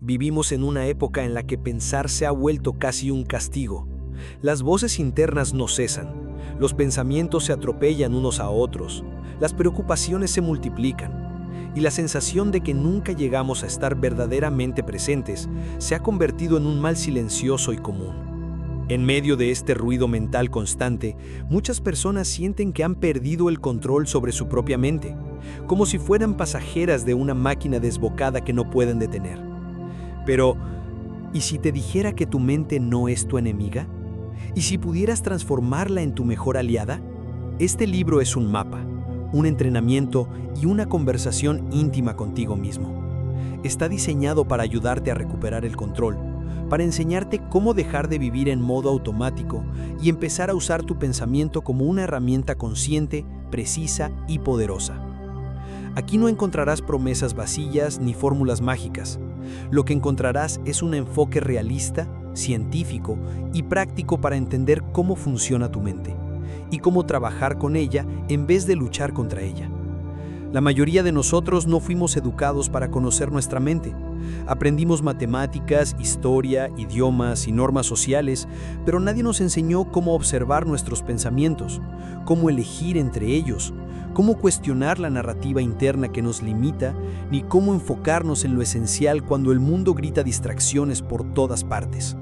Vivimos en una época en la que pensar se ha vuelto casi un castigo. Las voces internas no cesan, los pensamientos se atropellan unos a otros, las preocupaciones se multiplican, y la sensación de que nunca llegamos a estar verdaderamente presentes se ha convertido en un mal silencioso y común. En medio de este ruido mental constante, muchas personas sienten que han perdido el control sobre su propia mente, como si fueran pasajeras de una máquina desbocada que no pueden detener. Pero, ¿y si te dijera que tu mente no es tu enemiga? ¿Y si pudieras transformarla en tu mejor aliada? Este libro es un mapa, un entrenamiento y una conversación íntima contigo mismo. Está diseñado para ayudarte a recuperar el control, para enseñarte cómo dejar de vivir en modo automático y empezar a usar tu pensamiento como una herramienta consciente, precisa y poderosa. Aquí no encontrarás promesas vacías ni fórmulas mágicas. Lo que encontrarás es un enfoque realista, científico y práctico para entender cómo funciona tu mente y cómo trabajar con ella en vez de luchar contra ella. La mayoría de nosotros no fuimos educados para conocer nuestra mente. Aprendimos matemáticas, historia, idiomas y normas sociales, pero nadie nos enseñó cómo observar nuestros pensamientos, cómo elegir entre ellos, cómo cuestionar la narrativa interna que nos limita, ni cómo enfocarnos en lo esencial cuando el mundo grita distracciones por todas partes.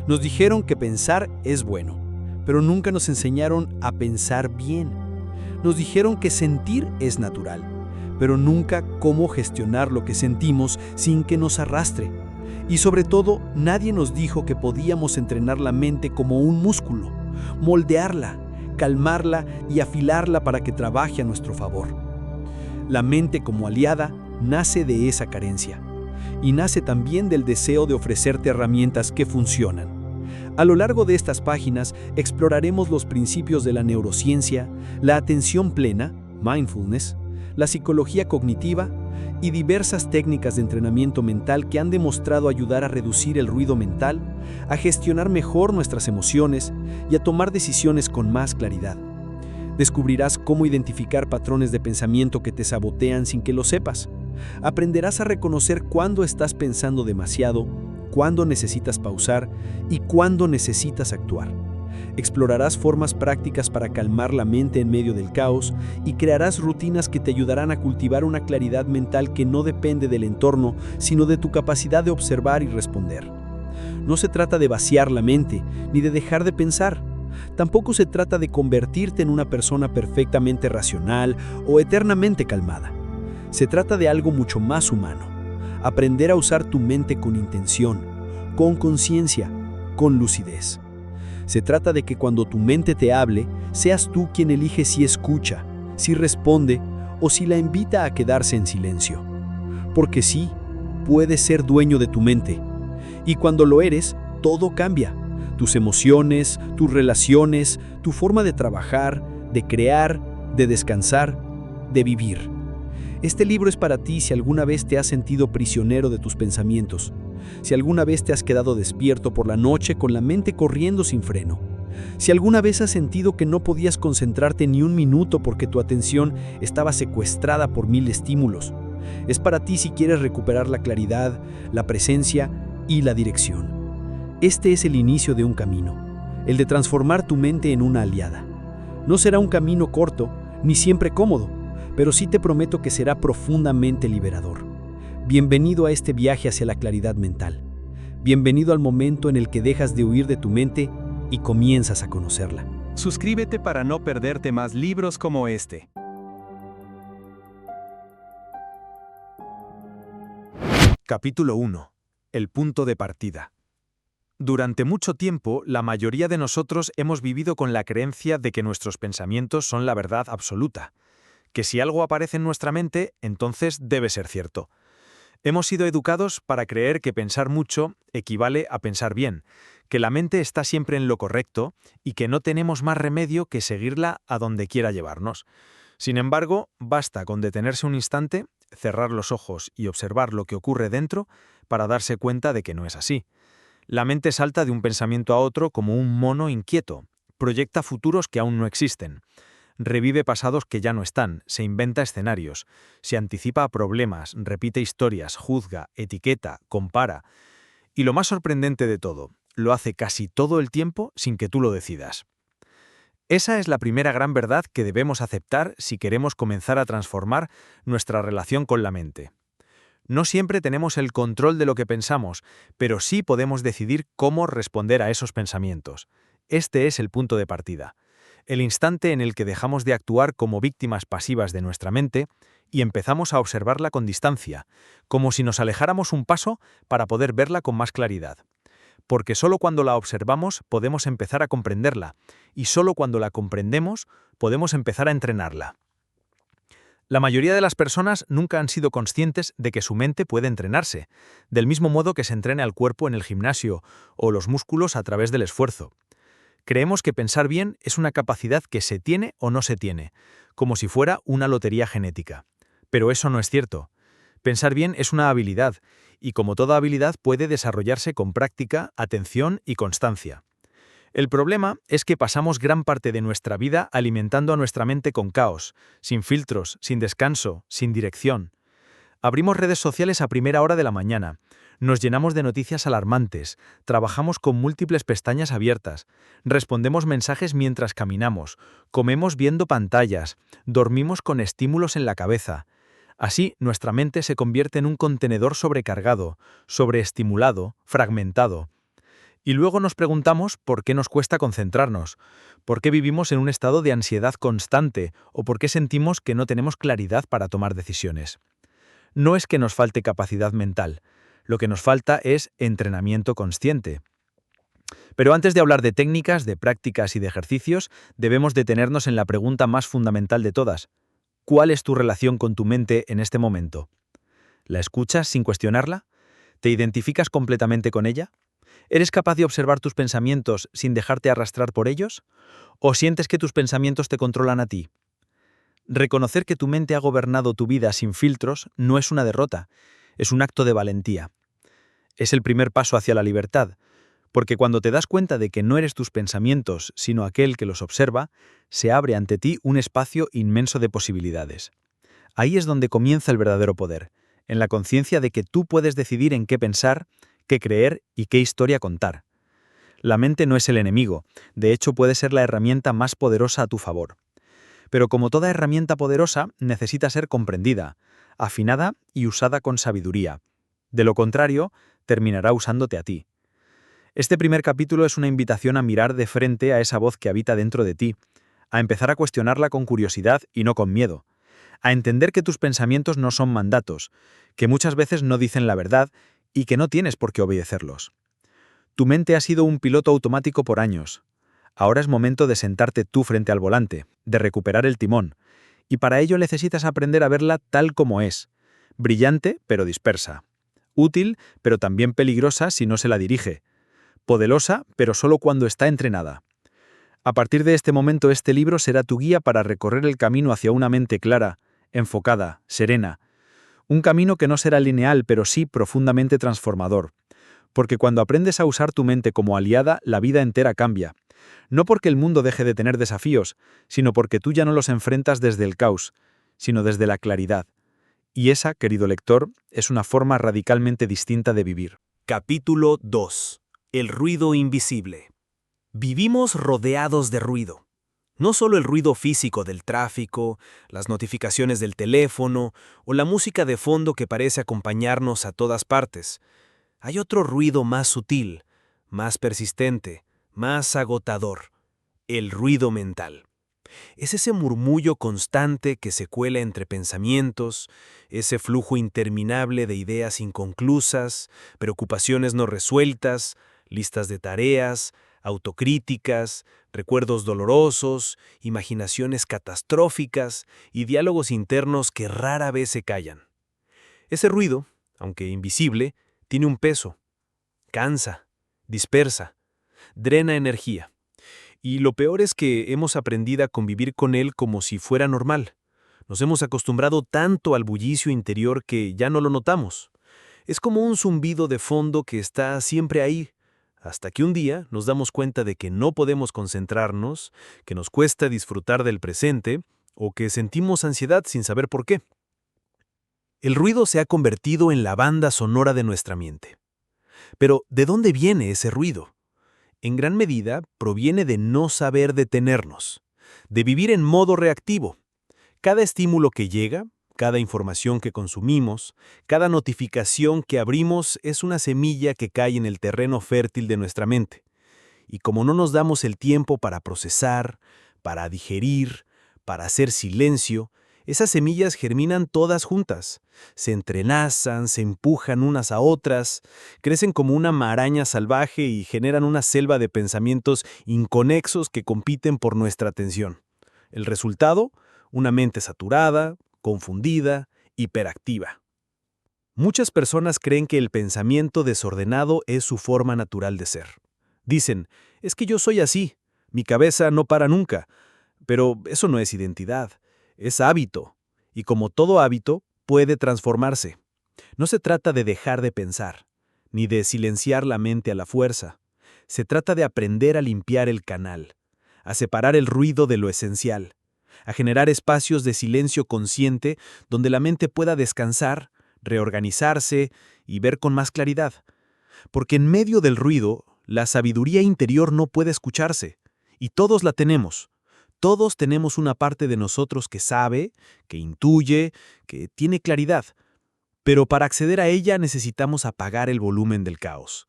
Nos dijeron que pensar es bueno, pero nunca nos enseñaron a pensar bien. Nos dijeron que sentir es natural, pero nunca cómo gestionar lo que sentimos sin que nos arrastre. Y sobre todo, nadie nos dijo que podíamos entrenar la mente como un músculo, moldearla, calmarla y afilarla para que trabaje a nuestro favor. La mente como aliada nace de esa carencia y nace también del deseo de ofrecerte herramientas que funcionan. A lo largo de estas páginas exploraremos los principios de la neurociencia, la atención plena, mindfulness, la psicología cognitiva y diversas técnicas de entrenamiento mental que han demostrado ayudar a reducir el ruido mental, a gestionar mejor nuestras emociones y a tomar decisiones con más claridad. Descubrirás cómo identificar patrones de pensamiento que te sabotean sin que lo sepas. Aprenderás a reconocer cuándo estás pensando demasiado, cuándo necesitas pausar y cuándo necesitas actuar. Explorarás formas prácticas para calmar la mente en medio del caos y crearás rutinas que te ayudarán a cultivar una claridad mental que no depende del entorno, sino de tu capacidad de observar y responder. No se trata de vaciar la mente, ni de dejar de pensar. Tampoco se trata de convertirte en una persona perfectamente racional o eternamente calmada. Se trata de algo mucho más humano. Aprender a usar tu mente con intención, con conciencia, con lucidez. Se trata de que cuando tu mente te hable, seas tú quien elige si escucha, si responde o si la invita a quedarse en silencio. Porque sí, puedes ser dueño de tu mente. Y cuando lo eres, todo cambia. Tus emociones, tus relaciones, tu forma de trabajar, de crear, de descansar, de vivir. Este libro es para ti si alguna vez te has sentido prisionero de tus pensamientos, si alguna vez te has quedado despierto por la noche con la mente corriendo sin freno, si alguna vez has sentido que no podías concentrarte ni un minuto porque tu atención estaba secuestrada por 1000 estímulos. Es para ti si quieres recuperar la claridad, la presencia y la dirección. Este es el inicio de un camino, el de transformar tu mente en una aliada. No será un camino corto, ni siempre cómodo, pero sí te prometo que será profundamente liberador. Bienvenido a este viaje hacia la claridad mental. Bienvenido al momento en el que dejas de huir de tu mente y comienzas a conocerla. Suscríbete para no perderte más libros como este. Capítulo 1. El punto de partida. Durante mucho tiempo, la mayoría de nosotros hemos vivido con la creencia de que nuestros pensamientos son la verdad absoluta, que si algo aparece en nuestra mente, entonces debe ser cierto. Hemos sido educados para creer que pensar mucho equivale a pensar bien, que la mente está siempre en lo correcto y que no tenemos más remedio que seguirla a donde quiera llevarnos. Sin embargo, basta con detenerse un instante, cerrar los ojos y observar lo que ocurre dentro para darse cuenta de que no es así. La mente salta de un pensamiento a otro como un mono inquieto, proyecta futuros que aún no existen. revive pasados que ya no están, se inventa escenarios, se anticipa a problemas, repite historias, juzga, etiqueta, compara. Y lo más sorprendente de todo, lo hace casi todo el tiempo sin que tú lo decidas. Esa es la primera gran verdad que debemos aceptar si queremos comenzar a transformar nuestra relación con la mente. No siempre tenemos el control de lo que pensamos, pero sí podemos decidir cómo responder a esos pensamientos. Este es el punto de partida, el instante en el que dejamos de actuar como víctimas pasivas de nuestra mente y empezamos a observarla con distancia, como si nos alejáramos un paso para poder verla con más claridad. Porque solo cuando la observamos podemos empezar a comprenderla, y solo cuando la comprendemos podemos empezar a entrenarla. La mayoría de las personas nunca han sido conscientes de que su mente puede entrenarse, del mismo modo que se entrena al cuerpo en el gimnasio o los músculos a través del esfuerzo. Creemos que pensar bien es una capacidad que se tiene o no se tiene, como si fuera una lotería genética. Pero eso no es cierto. Pensar bien es una habilidad, y como toda habilidad puede desarrollarse con práctica, atención y constancia. El problema es que pasamos gran parte de nuestra vida alimentando a nuestra mente con caos, sin filtros, sin descanso, sin dirección. Abrimos redes sociales a primera hora de la mañana, nos llenamos de noticias alarmantes, trabajamos con múltiples pestañas abiertas, respondemos mensajes mientras caminamos, comemos viendo pantallas, dormimos con estímulos en la cabeza. Así, nuestra mente se convierte en un contenedor sobrecargado, sobreestimulado, fragmentado. Y luego nos preguntamos por qué nos cuesta concentrarnos, por qué vivimos en un estado de ansiedad constante o por qué sentimos que no tenemos claridad para tomar decisiones. No es que nos falte capacidad mental, lo que nos falta es entrenamiento consciente. Pero antes de hablar de técnicas, de prácticas y de ejercicios, debemos detenernos en la pregunta más fundamental de todas. ¿Cuál es tu relación con tu mente en este momento? ¿La escuchas sin cuestionarla? ¿Te identificas completamente con ella? ¿Eres capaz de observar tus pensamientos sin dejarte arrastrar por ellos? ¿O sientes que tus pensamientos te controlan a ti? Reconocer que tu mente ha gobernado tu vida sin filtros no es una derrota, es un acto de valentía. Es el primer paso hacia la libertad, porque cuando te das cuenta de que no eres tus pensamientos, sino aquel que los observa, se abre ante ti un espacio inmenso de posibilidades. Ahí es donde comienza el verdadero poder, en la conciencia de que tú puedes decidir en qué pensar, qué creer y qué historia contar. La mente no es el enemigo, de hecho puede ser la herramienta más poderosa a tu favor. Pero como toda herramienta poderosa, necesita ser comprendida, afinada y usada con sabiduría. De lo contrario, terminará usándote a ti. Este primer capítulo es una invitación a mirar de frente a esa voz que habita dentro de ti, a empezar a cuestionarla con curiosidad y no con miedo, a entender que tus pensamientos no son mandatos, que muchas veces no dicen la verdad y que no tienes por qué obedecerlos. Tu mente ha sido un piloto automático por años. Ahora es momento de sentarte tú frente al volante, de recuperar el timón, y para ello necesitas aprender a verla tal como es, brillante pero dispersa, útil pero también peligrosa si no se la dirige, poderosa pero solo cuando está entrenada. A partir de este momento este libro será tu guía para recorrer el camino hacia una mente clara, enfocada, serena, un camino que no será lineal pero sí profundamente transformador, porque cuando aprendes a usar tu mente como aliada, la vida entera cambia. No porque el mundo deje de tener desafíos, sino porque tú ya no los enfrentas desde el caos, sino desde la claridad. Y esa, querido lector, es una forma radicalmente distinta de vivir. Capítulo 2. El ruido invisible. Vivimos rodeados de ruido. No solo el ruido físico del tráfico, las notificaciones del teléfono o la música de fondo que parece acompañarnos a todas partes. Hay otro ruido más sutil, más persistente, más agotador, el ruido mental. Es ese murmullo constante que se cuela entre pensamientos, ese flujo interminable de ideas inconclusas, preocupaciones no resueltas, listas de tareas, autocríticas, recuerdos dolorosos, imaginaciones catastróficas y diálogos internos que rara vez se callan. Ese ruido, aunque invisible, tiene un peso. Cansa, dispersa, drena energía. Y lo peor es que hemos aprendido a convivir con él como si fuera normal. Nos hemos acostumbrado tanto al bullicio interior que ya no lo notamos. Es como un zumbido de fondo que está siempre ahí, Hasta que un día nos damos cuenta de que no podemos concentrarnos, que nos cuesta disfrutar del presente o que sentimos ansiedad sin saber por qué. El ruido se ha convertido en la banda sonora de nuestra mente. Pero, ¿de dónde viene ese ruido? En gran medida proviene de no saber detenernos, de vivir en modo reactivo. Cada estímulo que llega, cada información que consumimos, cada notificación que abrimos es una semilla que cae en el terreno fértil de nuestra mente. Y como no nos damos el tiempo para procesar, para digerir, para hacer silencio, esas semillas germinan todas juntas, se entrelazan, se empujan unas a otras, crecen como una maraña salvaje y generan una selva de pensamientos inconexos que compiten por nuestra atención. El resultado, una mente saturada, confundida, hiperactiva. Muchas personas creen que el pensamiento desordenado es su forma natural de ser. Dicen, es que yo soy así, mi cabeza no para nunca, pero eso no es identidad. Es hábito, y como todo hábito, puede transformarse. No se trata de dejar de pensar, ni de silenciar la mente a la fuerza. Se trata de aprender a limpiar el canal, a separar el ruido de lo esencial, a generar espacios de silencio consciente donde la mente pueda descansar, reorganizarse y ver con más claridad. Porque en medio del ruido, la sabiduría interior no puede escucharse, y todos la tenemos. Todos tenemos una parte de nosotros que sabe, que intuye, que tiene claridad, pero para acceder a ella necesitamos apagar el volumen del caos.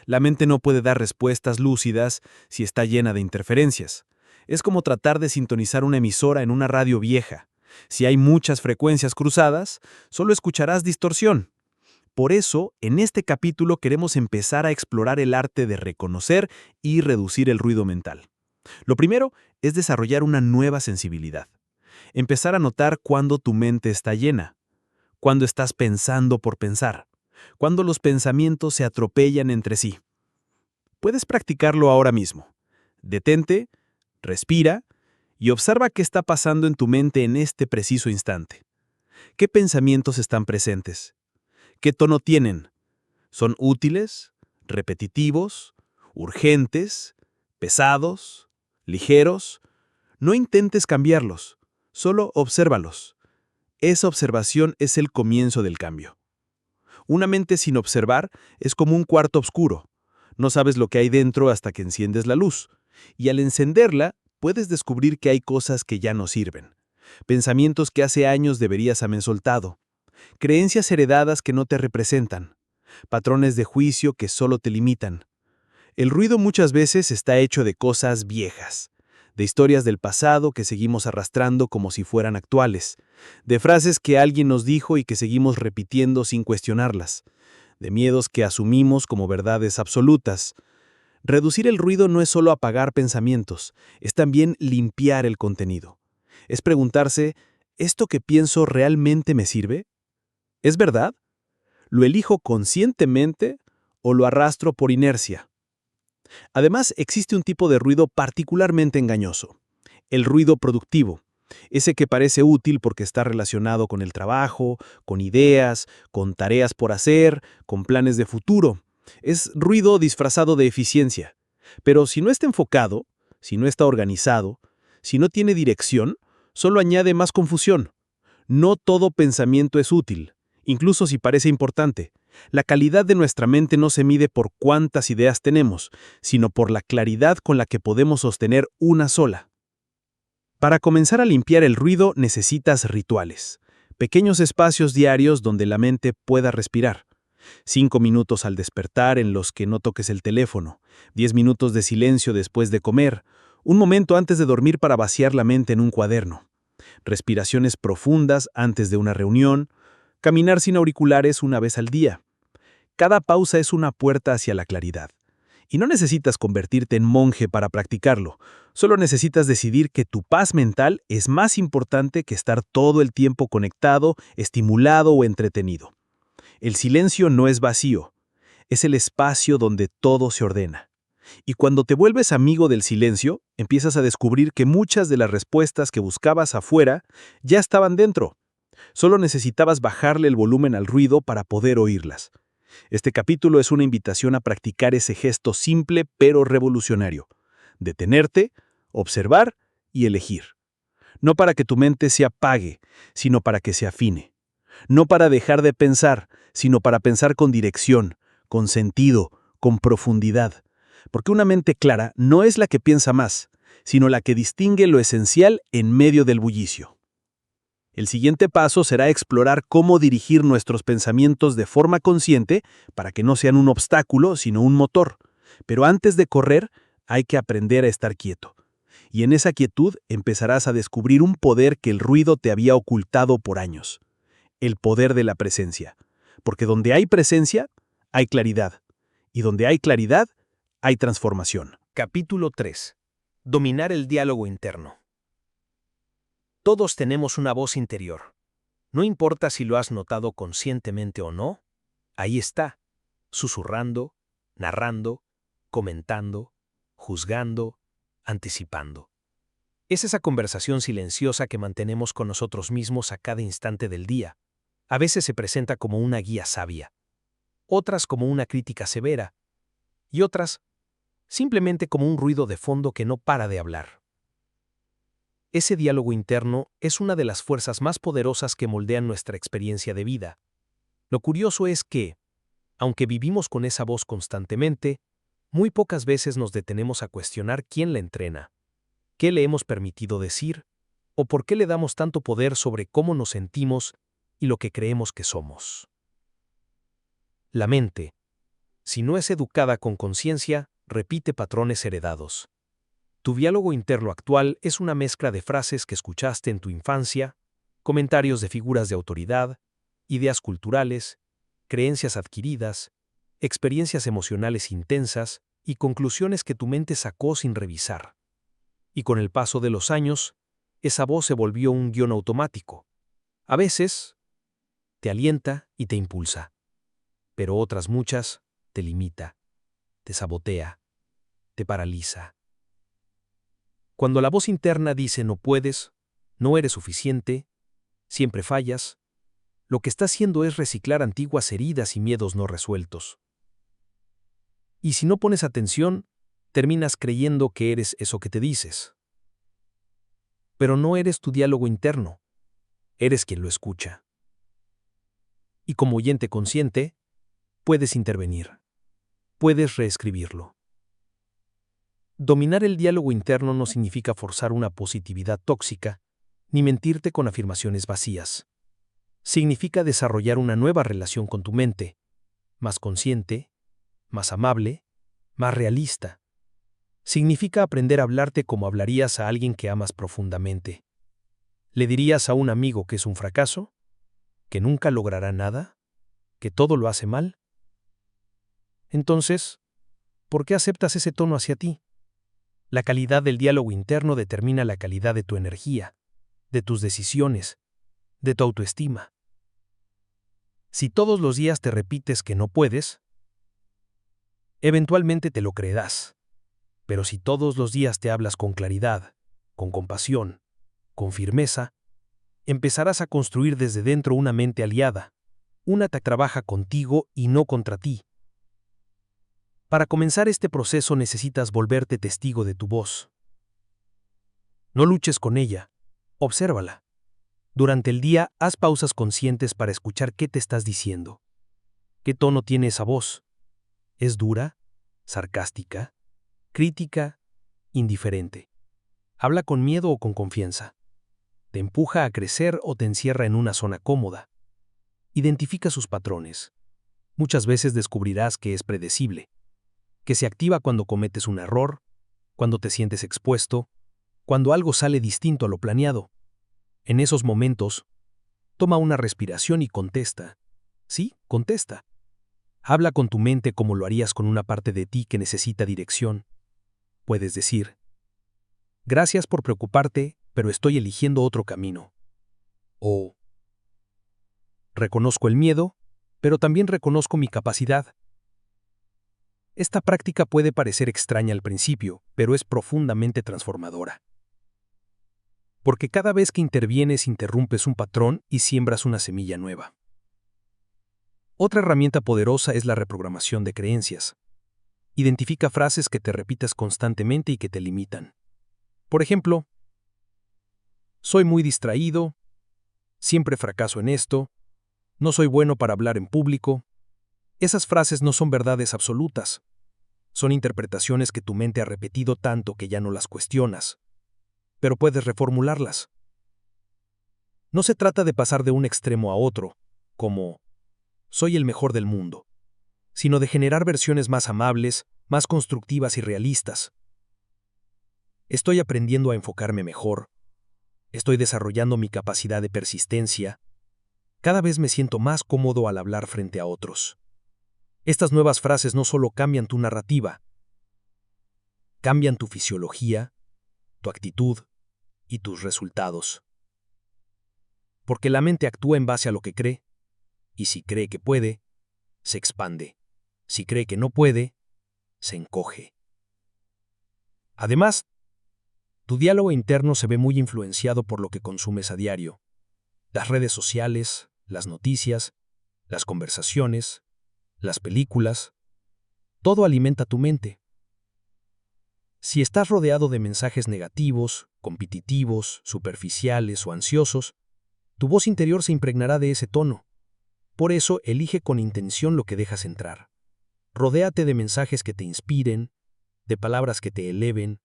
La mente no puede dar respuestas lúcidas si está llena de interferencias. Es como tratar de sintonizar una emisora en una radio vieja. Si hay muchas frecuencias cruzadas, solo escucharás distorsión. Por eso, en este capítulo queremos empezar a explorar el arte de reconocer y reducir el ruido mental. Lo primero es desarrollar una nueva sensibilidad. Empezar a notar cuándo tu mente está llena, cuándo estás pensando por pensar, cuándo los pensamientos se atropellan entre sí. Puedes practicarlo ahora mismo. Detente, respira y observa qué está pasando en tu mente en este preciso instante. ¿Qué pensamientos están presentes? ¿Qué tono tienen? ¿Son útiles, repetitivos, urgentes, pesados, ligeros? No intentes cambiarlos, solo obsérvalos. Esa observación es el comienzo del cambio. Una mente sin observar es como un cuarto oscuro. No sabes lo que hay dentro hasta que enciendes la luz. Y al encenderla, puedes descubrir que hay cosas que ya no sirven. Pensamientos que hace años deberías haber soltado. Creencias heredadas que no te representan. Patrones de juicio que solo te limitan. El ruido muchas veces está hecho de cosas viejas, de historias del pasado que seguimos arrastrando como si fueran actuales, de frases que alguien nos dijo y que seguimos repitiendo sin cuestionarlas, de miedos que asumimos como verdades absolutas. Reducir el ruido no es solo apagar pensamientos, es también limpiar el contenido. Es preguntarse, ¿esto que pienso realmente me sirve? ¿Es verdad? ¿Lo elijo conscientemente o lo arrastro por inercia? Además, existe un tipo de ruido particularmente engañoso, el ruido productivo, ese que parece útil porque está relacionado con el trabajo, con ideas, con tareas por hacer, con planes de futuro. Es ruido disfrazado de eficiencia. Pero si no está enfocado, si no está organizado, si no tiene dirección, solo añade más confusión. No todo pensamiento es útil, incluso si parece importante. La calidad de nuestra mente no se mide por cuántas ideas tenemos, sino por la claridad con la que podemos sostener una sola. Para comenzar a limpiar el ruido necesitas rituales, pequeños espacios diarios donde la mente pueda respirar. 5 minutos al despertar en los que no toques el teléfono, 10 minutos de silencio después de comer, un momento antes de dormir para vaciar la mente en un cuaderno, respiraciones profundas antes de una reunión, caminar sin auriculares una vez al día. Cada pausa es una puerta hacia la claridad. Y no necesitas convertirte en monje para practicarlo. Solo necesitas decidir que tu paz mental es más importante que estar todo el tiempo conectado, estimulado o entretenido. El silencio no es vacío. Es el espacio donde todo se ordena. Y cuando te vuelves amigo del silencio, empiezas a descubrir que muchas de las respuestas que buscabas afuera ya estaban dentro. Solo necesitabas bajarle el volumen al ruido para poder oírlas. Este capítulo es una invitación a practicar ese gesto simple pero revolucionario. Detenerte, observar y elegir. No para que tu mente se apague, sino para que se afine. No para dejar de pensar, sino para pensar con dirección, con sentido, con profundidad. Porque una mente clara no es la que piensa más, sino la que distingue lo esencial en medio del bullicio. El siguiente paso será explorar cómo dirigir nuestros pensamientos de forma consciente para que no sean un obstáculo, sino un motor. Pero antes de correr, hay que aprender a estar quieto. Y en esa quietud empezarás a descubrir un poder que el ruido te había ocultado por años. El poder de la presencia. Porque donde hay presencia, hay claridad. Y donde hay claridad, hay transformación. Capítulo 3. Dominar el diálogo interno. Todos tenemos una voz interior. No importa si lo has notado conscientemente o no, ahí está, susurrando, narrando, comentando, juzgando, anticipando. Es esa conversación silenciosa que mantenemos con nosotros mismos a cada instante del día. A veces se presenta como una guía sabia, otras como una crítica severa, y otras simplemente como un ruido de fondo que no para de hablar. Ese diálogo interno es una de las fuerzas más poderosas que moldean nuestra experiencia de vida. Lo curioso es que, aunque vivimos con esa voz constantemente, muy pocas veces nos detenemos a cuestionar quién la entrena, qué le hemos permitido decir, o por qué le damos tanto poder sobre cómo nos sentimos y lo que creemos que somos. La mente, si no es educada con conciencia, repite patrones heredados. Tu diálogo interno actual es una mezcla de frases que escuchaste en tu infancia, comentarios de figuras de autoridad, ideas culturales, creencias adquiridas, experiencias emocionales intensas y conclusiones que tu mente sacó sin revisar. Y con el paso de los años, esa voz se volvió un guión automático. A veces, te alienta y te impulsa, pero otras muchas te limita, te sabotea, te paraliza. Cuando la voz interna dice no puedes, no eres suficiente, siempre fallas, lo que está haciendo es reciclar antiguas heridas y miedos no resueltos. Y si no pones atención, terminas creyendo que eres eso que te dices. Pero no eres tu diálogo interno, eres quien lo escucha. Y como oyente consciente, puedes intervenir, puedes reescribirlo. Dominar el diálogo interno no significa forzar una positividad tóxica, ni mentirte con afirmaciones vacías. Significa desarrollar una nueva relación con tu mente, más consciente, más amable, más realista. Significa aprender a hablarte como hablarías a alguien que amas profundamente. ¿Le dirías a un amigo que es un fracaso? ¿Que nunca logrará nada? ¿Que todo lo hace mal? Entonces, ¿por qué aceptas ese tono hacia ti? La calidad del diálogo interno determina la calidad de tu energía, de tus decisiones, de tu autoestima. Si todos los días te repites que no puedes, eventualmente te lo creerás. Pero si todos los días te hablas con claridad, con compasión, con firmeza, empezarás a construir desde dentro una mente aliada, una que trabaja contigo y no contra ti. Para comenzar este proceso necesitas volverte testigo de tu voz. No luches con ella, obsérvala. Durante el día, haz pausas conscientes para escuchar qué te estás diciendo. ¿Qué tono tiene esa voz? ¿Es dura? ¿Sarcástica? ¿Crítica? ¿Indiferente? ¿Habla con miedo o con confianza? ¿Te empuja a crecer o te encierra en una zona cómoda? Identifica sus patrones. Muchas veces descubrirás que es predecible, que se activa cuando cometes un error, cuando te sientes expuesto, cuando algo sale distinto a lo planeado. En esos momentos, toma una respiración y contesta. Sí, contesta. Habla con tu mente como lo harías con una parte de ti que necesita dirección. Puedes decir, gracias por preocuparte, pero estoy eligiendo otro camino. O, reconozco el miedo, pero también reconozco mi capacidad. Esta práctica puede parecer extraña al principio, pero es profundamente transformadora. Porque cada vez que intervienes interrumpes un patrón y siembras una semilla nueva. Otra herramienta poderosa es la reprogramación de creencias. Identifica frases que te repitas constantemente y que te limitan. Por ejemplo, soy muy distraído, siempre fracaso en esto, no soy bueno para hablar en público. Esas frases no son verdades absolutas. Son interpretaciones que tu mente ha repetido tanto que ya no las cuestionas. Pero puedes reformularlas. No se trata de pasar de un extremo a otro, como soy el mejor del mundo, sino de generar versiones más amables, más constructivas y realistas. Estoy aprendiendo a enfocarme mejor. Estoy desarrollando mi capacidad de persistencia. Cada vez me siento más cómodo al hablar frente a otros. Estas nuevas frases no solo cambian tu narrativa, cambian tu fisiología, tu actitud y tus resultados. Porque la mente actúa en base a lo que cree, y si cree que puede, se expande. Si cree que no puede, se encoge. Además, tu diálogo interno se ve muy influenciado por lo que consumes a diario. Las redes sociales, las noticias, las conversaciones, las películas, todo alimenta tu mente. Si estás rodeado de mensajes negativos, competitivos, superficiales o ansiosos, tu voz interior se impregnará de ese tono. Por eso, elige con intención lo que dejas entrar. Rodéate de mensajes que te inspiren, de palabras que te eleven,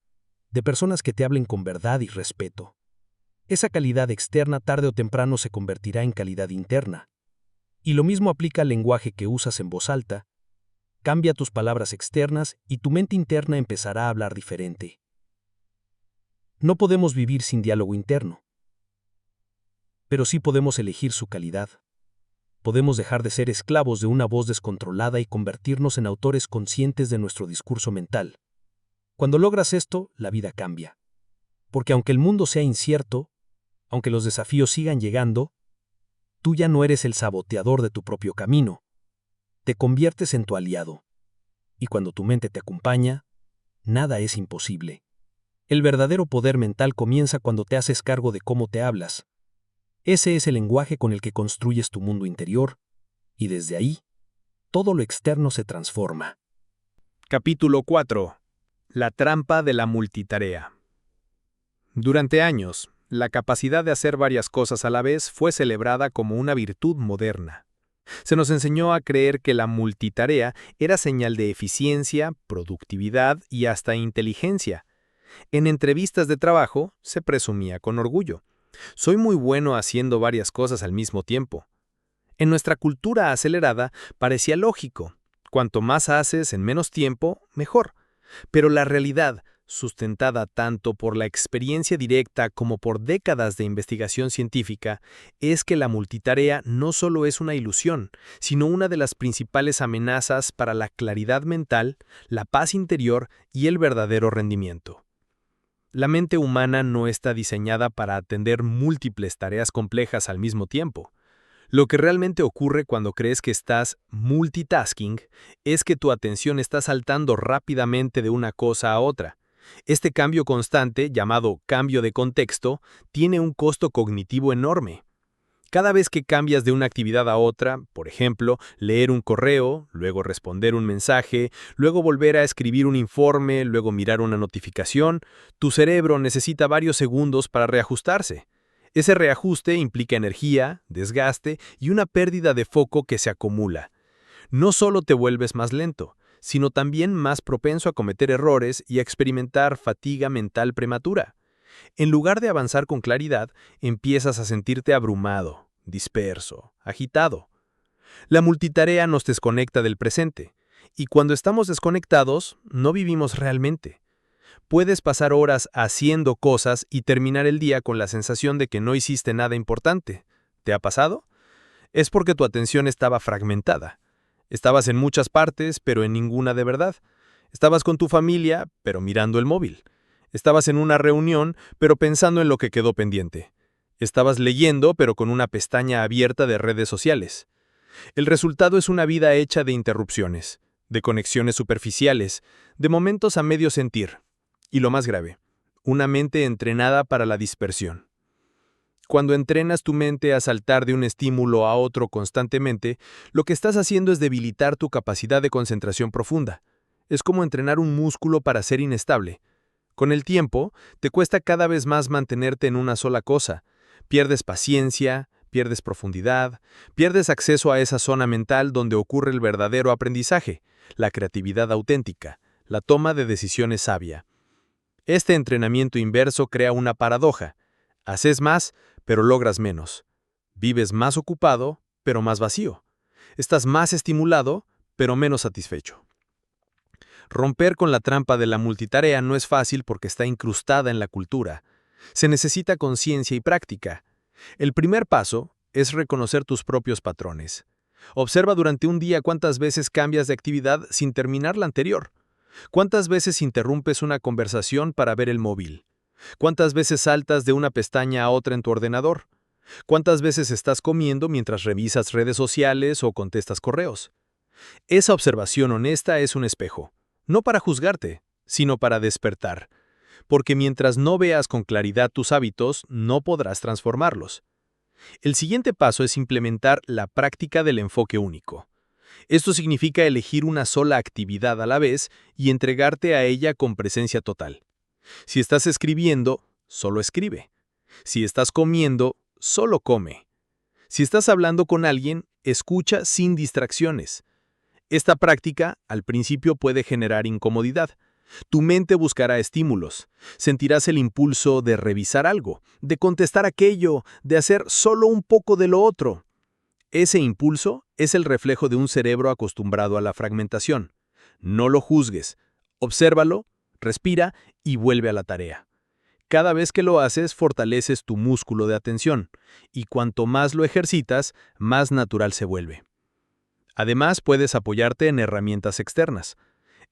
de personas que te hablen con verdad y respeto. Esa calidad externa tarde o temprano se convertirá en calidad interna. Y lo mismo aplica al lenguaje que usas en voz alta. Cambia tus palabras externas y tu mente interna empezará a hablar diferente. No podemos vivir sin diálogo interno. Pero sí podemos elegir su calidad. Podemos dejar de ser esclavos de una voz descontrolada y convertirnos en autores conscientes de nuestro discurso mental. Cuando logras esto, la vida cambia. Porque aunque el mundo sea incierto, aunque los desafíos sigan llegando, tú ya no eres el saboteador de tu propio camino. Te conviertes en tu aliado. Y cuando tu mente te acompaña, nada es imposible. El verdadero poder mental comienza cuando te haces cargo de cómo te hablas. Ese es el lenguaje con el que construyes tu mundo interior, y desde ahí, todo lo externo se transforma. Capítulo 4. La trampa de la multitarea. Durante años, la capacidad de hacer varias cosas a la vez fue celebrada como una virtud moderna. Se nos enseñó a creer que la multitarea era señal de eficiencia, productividad y hasta inteligencia. En entrevistas de trabajo se presumía con orgullo: soy muy bueno haciendo varias cosas al mismo tiempo. En nuestra cultura acelerada parecía lógico: cuanto más haces en menos tiempo, mejor. Pero la realidad, sustentada tanto por la experiencia directa como por décadas de investigación científica, es que la multitarea no solo es una ilusión, sino una de las principales amenazas para la claridad mental, la paz interior y el verdadero rendimiento. La mente humana no está diseñada para atender múltiples tareas complejas al mismo tiempo. Lo que realmente ocurre cuando crees que estás multitasking es que tu atención está saltando rápidamente de una cosa a otra. Este cambio constante, llamado cambio de contexto, tiene un costo cognitivo enorme. Cada vez que cambias de una actividad a otra, por ejemplo, leer un correo, luego responder un mensaje, luego volver a escribir un informe, luego mirar una notificación, tu cerebro necesita varios segundos para reajustarse. Ese reajuste implica energía, desgaste y una pérdida de foco que se acumula. No solo te vuelves más lento, sino también más propenso a cometer errores y a experimentar fatiga mental prematura. En lugar de avanzar con claridad, empiezas a sentirte abrumado, disperso, agitado. La multitarea nos desconecta del presente, y cuando estamos desconectados, no vivimos realmente. Puedes pasar horas haciendo cosas y terminar el día con la sensación de que no hiciste nada importante. ¿Te ha pasado? Es porque tu atención estaba fragmentada. Estabas en muchas partes, pero en ninguna de verdad. Estabas con tu familia, pero mirando el móvil. Estabas en una reunión, pero pensando en lo que quedó pendiente. Estabas leyendo, pero con una pestaña abierta de redes sociales. El resultado es una vida hecha de interrupciones, de conexiones superficiales, de momentos a medio sentir. Y lo más grave, una mente entrenada para la dispersión. Cuando entrenas tu mente a saltar de un estímulo a otro constantemente, lo que estás haciendo es debilitar tu capacidad de concentración profunda. Es como entrenar un músculo para ser inestable. Con el tiempo, te cuesta cada vez más mantenerte en una sola cosa. Pierdes paciencia, pierdes profundidad, pierdes acceso a esa zona mental donde ocurre el verdadero aprendizaje, la creatividad auténtica, la toma de decisiones sabia. Este entrenamiento inverso crea una paradoja. Haces más, pero logras menos. Vives más ocupado, pero más vacío. Estás más estimulado, pero menos satisfecho. Romper con la trampa de la multitarea no es fácil porque está incrustada en la cultura. Se necesita conciencia y práctica. El primer paso es reconocer tus propios patrones. Observa durante un día cuántas veces cambias de actividad sin terminar la anterior. ¿Cuántas veces interrumpes una conversación para ver el móvil? ¿Cuántas veces saltas de una pestaña a otra en tu ordenador? ¿Cuántas veces estás comiendo mientras revisas redes sociales o contestas correos? Esa observación honesta es un espejo, no para juzgarte, sino para despertar. Porque mientras no veas con claridad tus hábitos, no podrás transformarlos. El siguiente paso es implementar la práctica del enfoque único. Esto significa elegir una sola actividad a la vez y entregarte a ella con presencia total. Si estás escribiendo, solo escribe. Si estás comiendo, solo come. Si estás hablando con alguien, escucha sin distracciones. Esta práctica, al principio, puede generar incomodidad. Tu mente buscará estímulos. Sentirás el impulso de revisar algo, de contestar aquello, de hacer solo un poco de lo otro. Ese impulso es el reflejo de un cerebro acostumbrado a la fragmentación. No lo juzgues. Obsérvalo, respira y vuelve a la tarea. Cada vez que lo haces, fortaleces tu músculo de atención, y cuanto más lo ejercitas, más natural se vuelve. Además, puedes apoyarte en herramientas externas.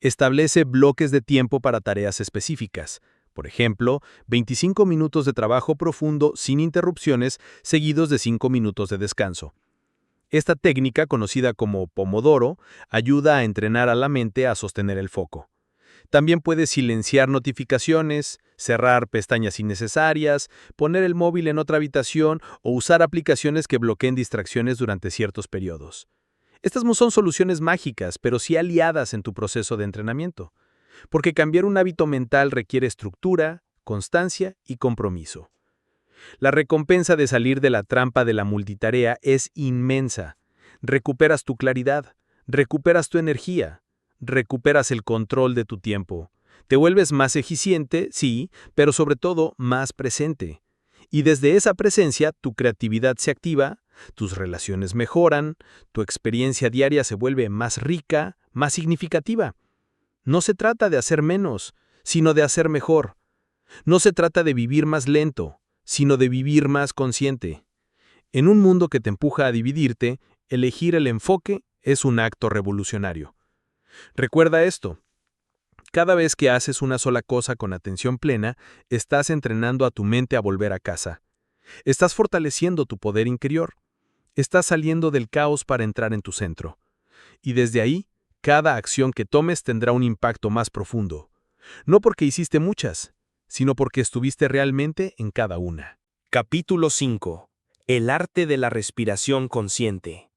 Establece bloques de tiempo para tareas específicas. Por ejemplo, 25 minutos de trabajo profundo sin interrupciones, seguidos de 5 minutos de descanso. Esta técnica, conocida como Pomodoro, ayuda a entrenar a la mente a sostener el foco. También puedes silenciar notificaciones, cerrar pestañas innecesarias, poner el móvil en otra habitación o usar aplicaciones que bloqueen distracciones durante ciertos periodos. Estas no son soluciones mágicas, pero sí aliadas en tu proceso de entrenamiento, porque cambiar un hábito mental requiere estructura, constancia y compromiso. La recompensa de salir de la trampa de la multitarea es inmensa. Recuperas tu claridad, recuperas tu energía, recuperas el control de tu tiempo. Te vuelves más eficiente, sí, pero sobre todo más presente. Y desde esa presencia tu creatividad se activa, tus relaciones mejoran, tu experiencia diaria se vuelve más rica, más significativa. No se trata de hacer menos, sino de hacer mejor. No se trata de vivir más lento, sino de vivir más consciente. En un mundo que te empuja a dividirte, elegir el enfoque es un acto revolucionario. Recuerda esto. Cada vez que haces una sola cosa con atención plena, estás entrenando a tu mente a volver a casa. Estás fortaleciendo tu poder interior. Estás saliendo del caos para entrar en tu centro. Y desde ahí, cada acción que tomes tendrá un impacto más profundo. No porque hiciste muchas, sino porque estuviste realmente en cada una. Capítulo 5. El arte de la respiración consciente.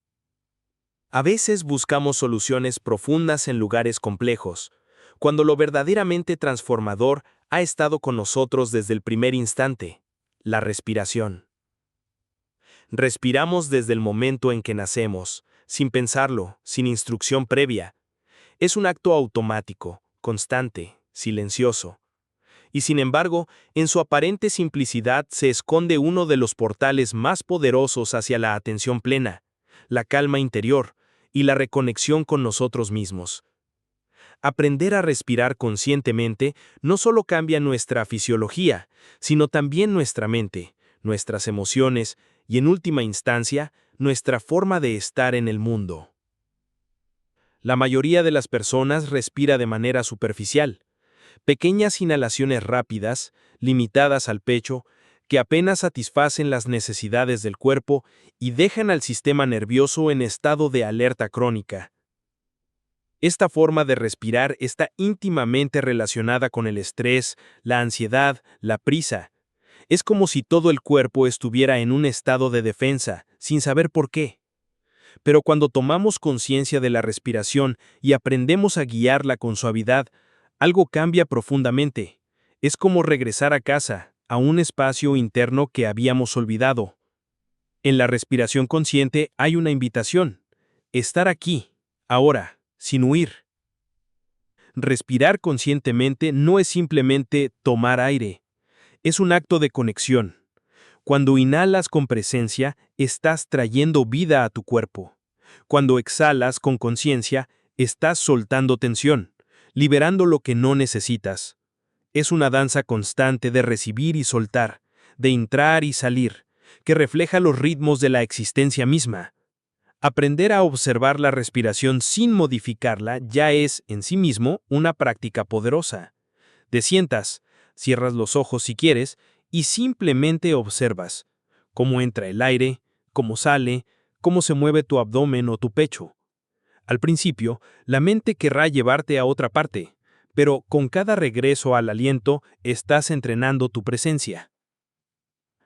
A veces buscamos soluciones profundas en lugares complejos, cuando lo verdaderamente transformador ha estado con nosotros desde el primer instante, la respiración. Respiramos desde el momento en que nacemos, sin pensarlo, sin instrucción previa. Es un acto automático, constante, silencioso. Y sin embargo, en su aparente simplicidad se esconde uno de los portales más poderosos hacia la atención plena, la calma interior y la reconexión con nosotros mismos. Aprender a respirar conscientemente no solo cambia nuestra fisiología, sino también nuestra mente, nuestras emociones y, en última instancia, nuestra forma de estar en el mundo. La mayoría de las personas respira de manera superficial. Pequeñas inhalaciones rápidas, limitadas al pecho, que apenas satisfacen las necesidades del cuerpo y dejan al sistema nervioso en estado de alerta crónica. Esta forma de respirar está íntimamente relacionada con el estrés, la ansiedad, la prisa. Es como si todo el cuerpo estuviera en un estado de defensa, sin saber por qué. Pero cuando tomamos conciencia de la respiración y aprendemos a guiarla con suavidad, algo cambia profundamente. Es como regresar a casa, a un espacio interno que habíamos olvidado. En la respiración consciente hay una invitación: estar aquí, ahora, sin huir. Respirar conscientemente no es simplemente tomar aire, es un acto de conexión. Cuando inhalas con presencia, estás trayendo vida a tu cuerpo. Cuando exhalas con conciencia, estás soltando tensión, liberando lo que no necesitas. Es una danza constante de recibir y soltar, de entrar y salir, que refleja los ritmos de la existencia misma. Aprender a observar la respiración sin modificarla ya es, en sí mismo, una práctica poderosa. Te sientas, cierras los ojos si quieres, y simplemente observas cómo entra el aire, cómo sale, cómo se mueve tu abdomen o tu pecho. Al principio, la mente querrá llevarte a otra parte, pero con cada regreso al aliento estás entrenando tu presencia.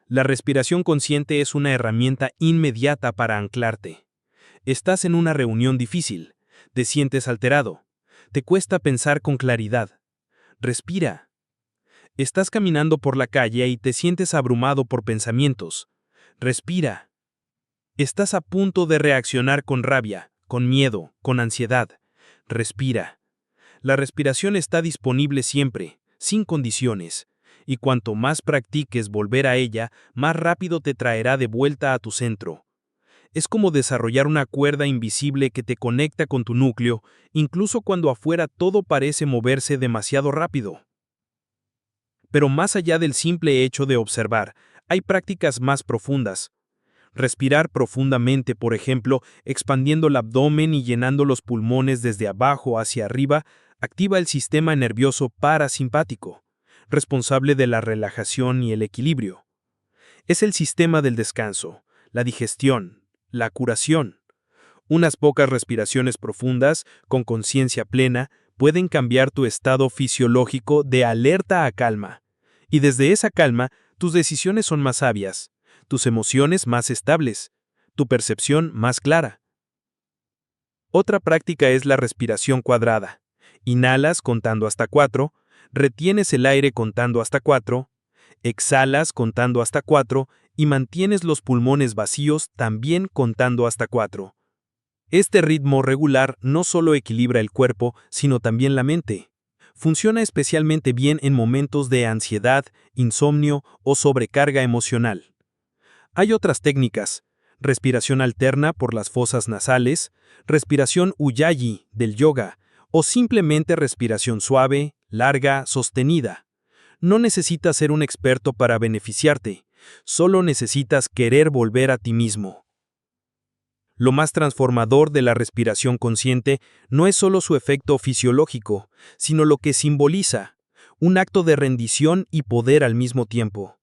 La respiración consciente es una herramienta inmediata para anclarte. Estás en una reunión difícil, te sientes alterado, te cuesta pensar con claridad. Respira. Estás caminando por la calle y te sientes abrumado por pensamientos. Respira. Estás a punto de reaccionar con rabia, con miedo, con ansiedad. Respira. La respiración está disponible siempre, sin condiciones, y cuanto más practiques volver a ella, más rápido te traerá de vuelta a tu centro. Es como desarrollar una cuerda invisible que te conecta con tu núcleo, incluso cuando afuera todo parece moverse demasiado rápido. Pero más allá del simple hecho de observar, hay prácticas más profundas. Respirar profundamente, por ejemplo, expandiendo el abdomen y llenando los pulmones desde abajo hacia arriba, activa el sistema nervioso parasimpático, responsable de la relajación y el equilibrio. Es el sistema del descanso, la digestión, la curación. Unas pocas respiraciones profundas, con conciencia plena, pueden cambiar tu estado fisiológico de alerta a calma. Y desde esa calma, tus decisiones son más sabias, tus emociones más estables, tu percepción más clara. Otra práctica es la respiración cuadrada. Inhalas contando hasta 4, retienes el aire contando hasta 4, exhalas contando hasta 4 y mantienes los pulmones vacíos también contando hasta 4. Este ritmo regular no solo equilibra el cuerpo, sino también la mente. Funciona especialmente bien en momentos de ansiedad, insomnio o sobrecarga emocional. Hay otras técnicas: respiración alterna por las fosas nasales, respiración Ujjayi del yoga, o simplemente respiración suave, larga, sostenida. No necesitas ser un experto para beneficiarte, solo necesitas querer volver a ti mismo. Lo más transformador de la respiración consciente no es solo su efecto fisiológico, sino lo que simboliza: un acto de rendición y poder al mismo tiempo.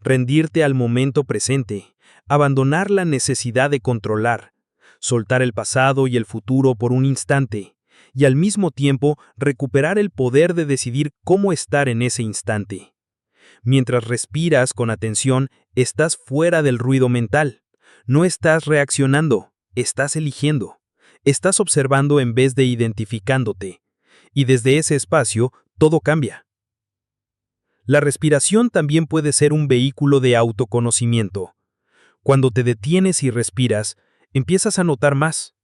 Rendirte al momento presente, abandonar la necesidad de controlar, soltar el pasado y el futuro por un instante, y al mismo tiempo recuperar el poder de decidir cómo estar en ese instante. Mientras respiras con atención, estás fuera del ruido mental. No estás reaccionando. Estás eligiendo, estás observando en vez de identificándote, y desde ese espacio todo cambia. La respiración también puede ser un vehículo de autoconocimiento. Cuando te detienes y respiras, empiezas a notar más: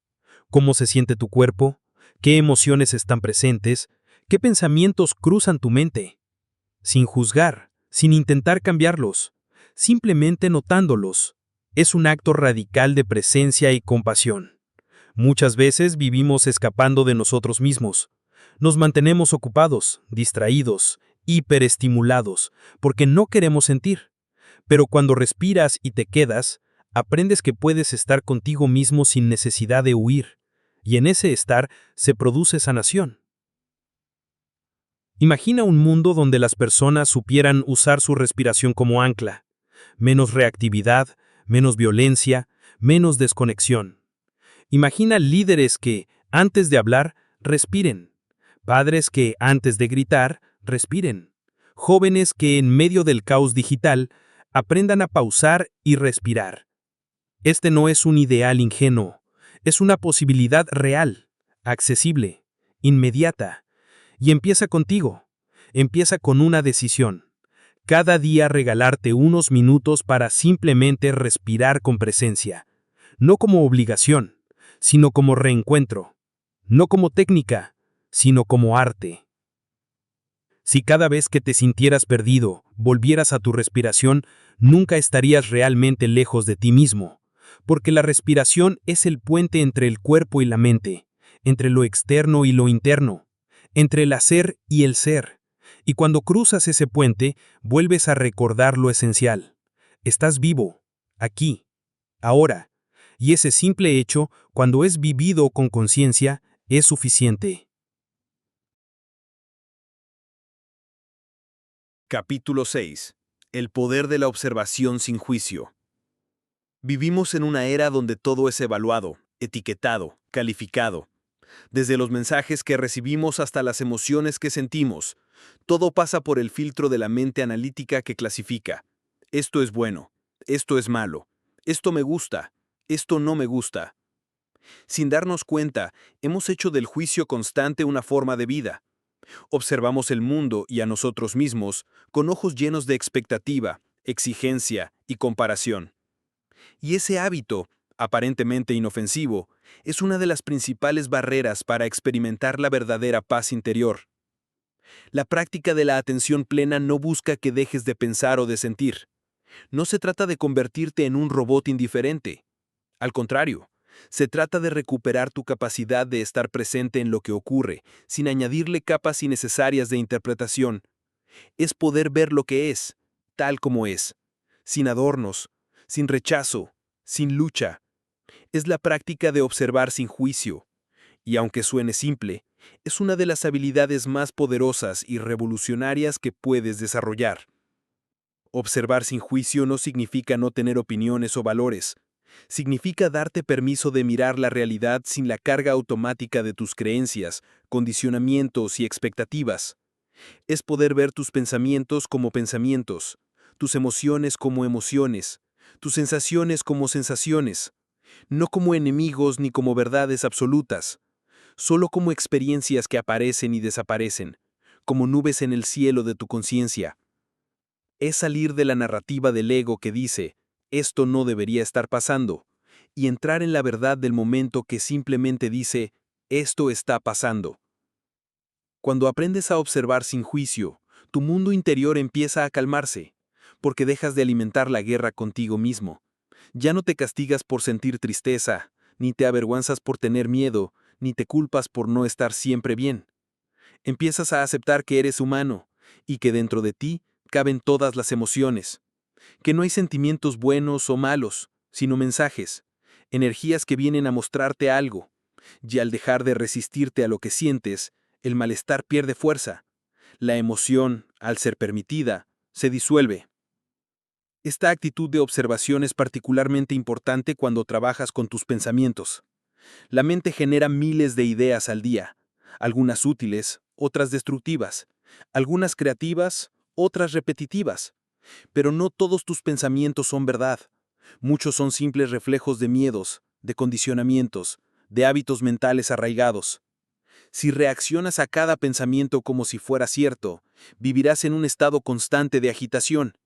cómo se siente tu cuerpo, qué emociones están presentes, qué pensamientos cruzan tu mente. Sin juzgar, sin intentar cambiarlos, simplemente notándolos. Es un acto radical de presencia y compasión. Muchas veces vivimos escapando de nosotros mismos. Nos mantenemos ocupados, distraídos, hiperestimulados, porque no queremos sentir. Pero cuando respiras y te quedas, aprendes que puedes estar contigo mismo sin necesidad de huir, y en ese estar se produce sanación. Imagina un mundo donde las personas supieran usar su respiración como ancla. Menos reactividad, menos violencia, menos desconexión. Imagina líderes que, antes de hablar, respiren. Padres que, antes de gritar, respiren. jóvenes que en medio del caos digital aprendan a pausar y respirar. Este no es un ideal ingenuo, es una posibilidad real, accesible, inmediata, y empieza contigo, empieza con una decisión. Cada día regalarte unos minutos para simplemente respirar con presencia, no como obligación, sino como reencuentro, no como técnica, sino como arte. Si cada vez que te sintieras perdido, volvieras a tu respiración, nunca estarías realmente lejos de ti mismo, porque la respiración es el puente entre el cuerpo y la mente, entre lo externo y lo interno, entre el hacer y el ser. Y cuando cruzas ese puente, vuelves a recordar lo esencial. Estás vivo, aquí, ahora, y ese simple hecho, cuando es vivido con conciencia, es suficiente. Capítulo 6. El poder de la observación sin juicio. Vivimos en una era donde todo es evaluado, etiquetado, calificado. Desde los mensajes que recibimos hasta las emociones que sentimos, todo pasa por el filtro de la mente analítica que clasifica. Esto es bueno, esto es malo, esto me gusta, esto no me gusta. Sin darnos cuenta, hemos hecho del juicio constante una forma de vida. Observamos el mundo y a nosotros mismos con ojos llenos de expectativa, exigencia y comparación. Y ese hábito, aparentemente inofensivo, es una de las principales barreras para experimentar la verdadera paz interior. La práctica de la atención plena no busca que dejes de pensar o de sentir. No se trata de convertirte en un robot indiferente. Al contrario, se trata de recuperar tu capacidad de estar presente en lo que ocurre, sin añadirle capas innecesarias de interpretación. Es poder ver lo que es, tal como es, sin adornos, sin rechazo, sin lucha. Es la práctica de observar sin juicio. Y aunque suene simple, es una de las habilidades más poderosas y revolucionarias que puedes desarrollar. Observar sin juicio no significa no tener opiniones o valores. Significa darte permiso de mirar la realidad sin la carga automática de tus creencias, condicionamientos y expectativas. Es poder ver tus pensamientos como pensamientos, tus emociones como emociones, tus sensaciones como sensaciones, no como enemigos ni como verdades absolutas, solo como experiencias que aparecen y desaparecen, como nubes en el cielo de tu conciencia. Es salir de la narrativa del ego que dice, esto no debería estar pasando, y entrar en la verdad del momento que simplemente dice, esto está pasando. Cuando aprendes a observar sin juicio, tu mundo interior empieza a calmarse, porque dejas de alimentar la guerra contigo mismo. Ya no te castigas por sentir tristeza, ni te avergüenzas por tener miedo, ni te culpas por no estar siempre bien. Empiezas a aceptar que eres humano, y que dentro de ti caben todas las emociones. Que no hay sentimientos buenos o malos, sino mensajes, energías que vienen a mostrarte algo. Y al dejar de resistirte a lo que sientes, el malestar pierde fuerza. La emoción, al ser permitida, se disuelve. Esta actitud de observación es particularmente importante cuando trabajas con tus pensamientos. La mente genera miles de ideas al día, algunas útiles, otras destructivas, algunas creativas, otras repetitivas. Pero no todos tus pensamientos son verdad. Muchos son simples reflejos de miedos, de condicionamientos, de hábitos mentales arraigados. Si reaccionas a cada pensamiento como si fuera cierto, vivirás en un estado constante de agitación.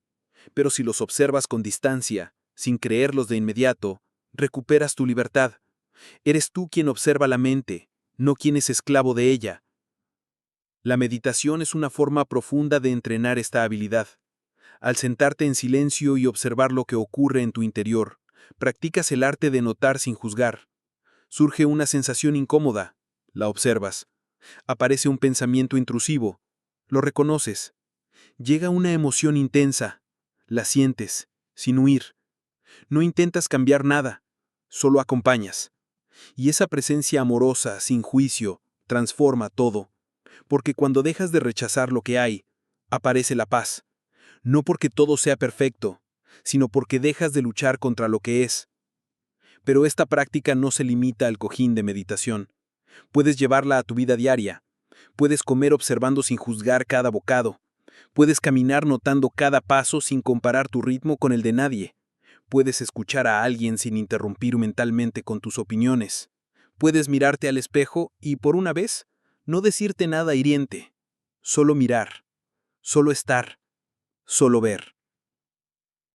Pero si los observas con distancia, sin creerlos de inmediato, recuperas tu libertad. Eres tú quien observa la mente, no quien es esclavo de ella. La meditación es una forma profunda de entrenar esta habilidad. Al sentarte en silencio y observar lo que ocurre en tu interior, practicas el arte de notar sin juzgar. Surge una sensación incómoda, la observas. Aparece un pensamiento intrusivo, lo reconoces. Llega una emoción intensa, la sientes, sin huir. No intentas cambiar nada, solo acompañas. Y esa presencia amorosa, sin juicio, transforma todo. Porque cuando dejas de rechazar lo que hay, aparece la paz. No porque todo sea perfecto, sino porque dejas de luchar contra lo que es. Pero esta práctica no se limita al cojín de meditación. Puedes llevarla a tu vida diaria. Puedes comer observando sin juzgar cada bocado. Puedes caminar notando cada paso sin comparar tu ritmo con el de nadie. Puedes escuchar a alguien sin interrumpir mentalmente con tus opiniones. Puedes mirarte al espejo y, por una vez, no decirte nada hiriente. Solo mirar, solo estar, solo ver.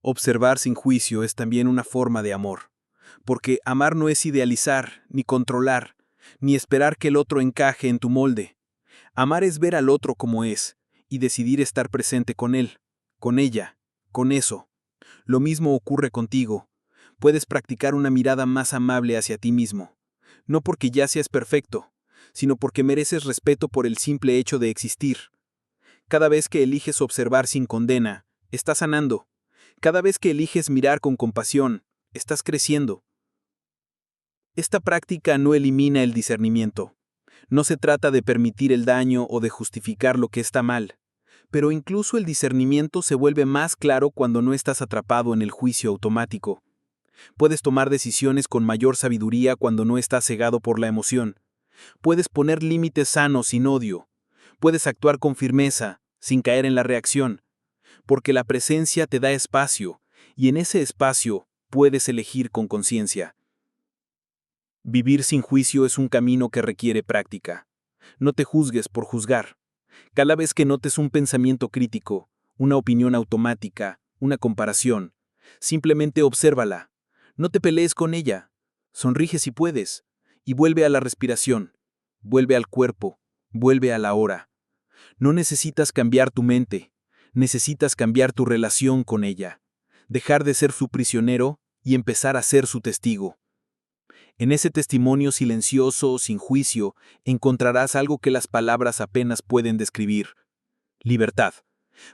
Observar sin juicio es también una forma de amor, porque amar no es idealizar, ni controlar, ni esperar que el otro encaje en tu molde. Amar es ver al otro como es, y decidir estar presente con él, con ella, con eso. Lo mismo ocurre contigo. Puedes practicar una mirada más amable hacia ti mismo, no porque ya seas perfecto, sino porque mereces respeto por el simple hecho de existir. Cada vez que eliges observar sin condena, estás sanando. Cada vez que eliges mirar con compasión, estás creciendo. Esta práctica no elimina el discernimiento. No se trata de permitir el daño o de justificar lo que está mal, pero incluso el discernimiento se vuelve más claro cuando no estás atrapado en el juicio automático. Puedes tomar decisiones con mayor sabiduría cuando no estás cegado por la emoción. Puedes poner límites sanos sin odio. Puedes actuar con firmeza, sin caer en la reacción, porque la presencia te da espacio, y en ese espacio puedes elegir con conciencia. Vivir sin juicio es un camino que requiere práctica. No te juzgues por juzgar. Cada vez que notes un pensamiento crítico, una opinión automática, una comparación, simplemente obsérvala. No te pelees con ella. Sonríe si puedes. Y vuelve a la respiración. Vuelve al cuerpo. Vuelve a la hora. No necesitas cambiar tu mente. Necesitas cambiar tu relación con ella. Dejar de ser su prisionero y empezar a ser su testigo. En ese testimonio silencioso, sin juicio, encontrarás algo que las palabras apenas pueden describir. Libertad.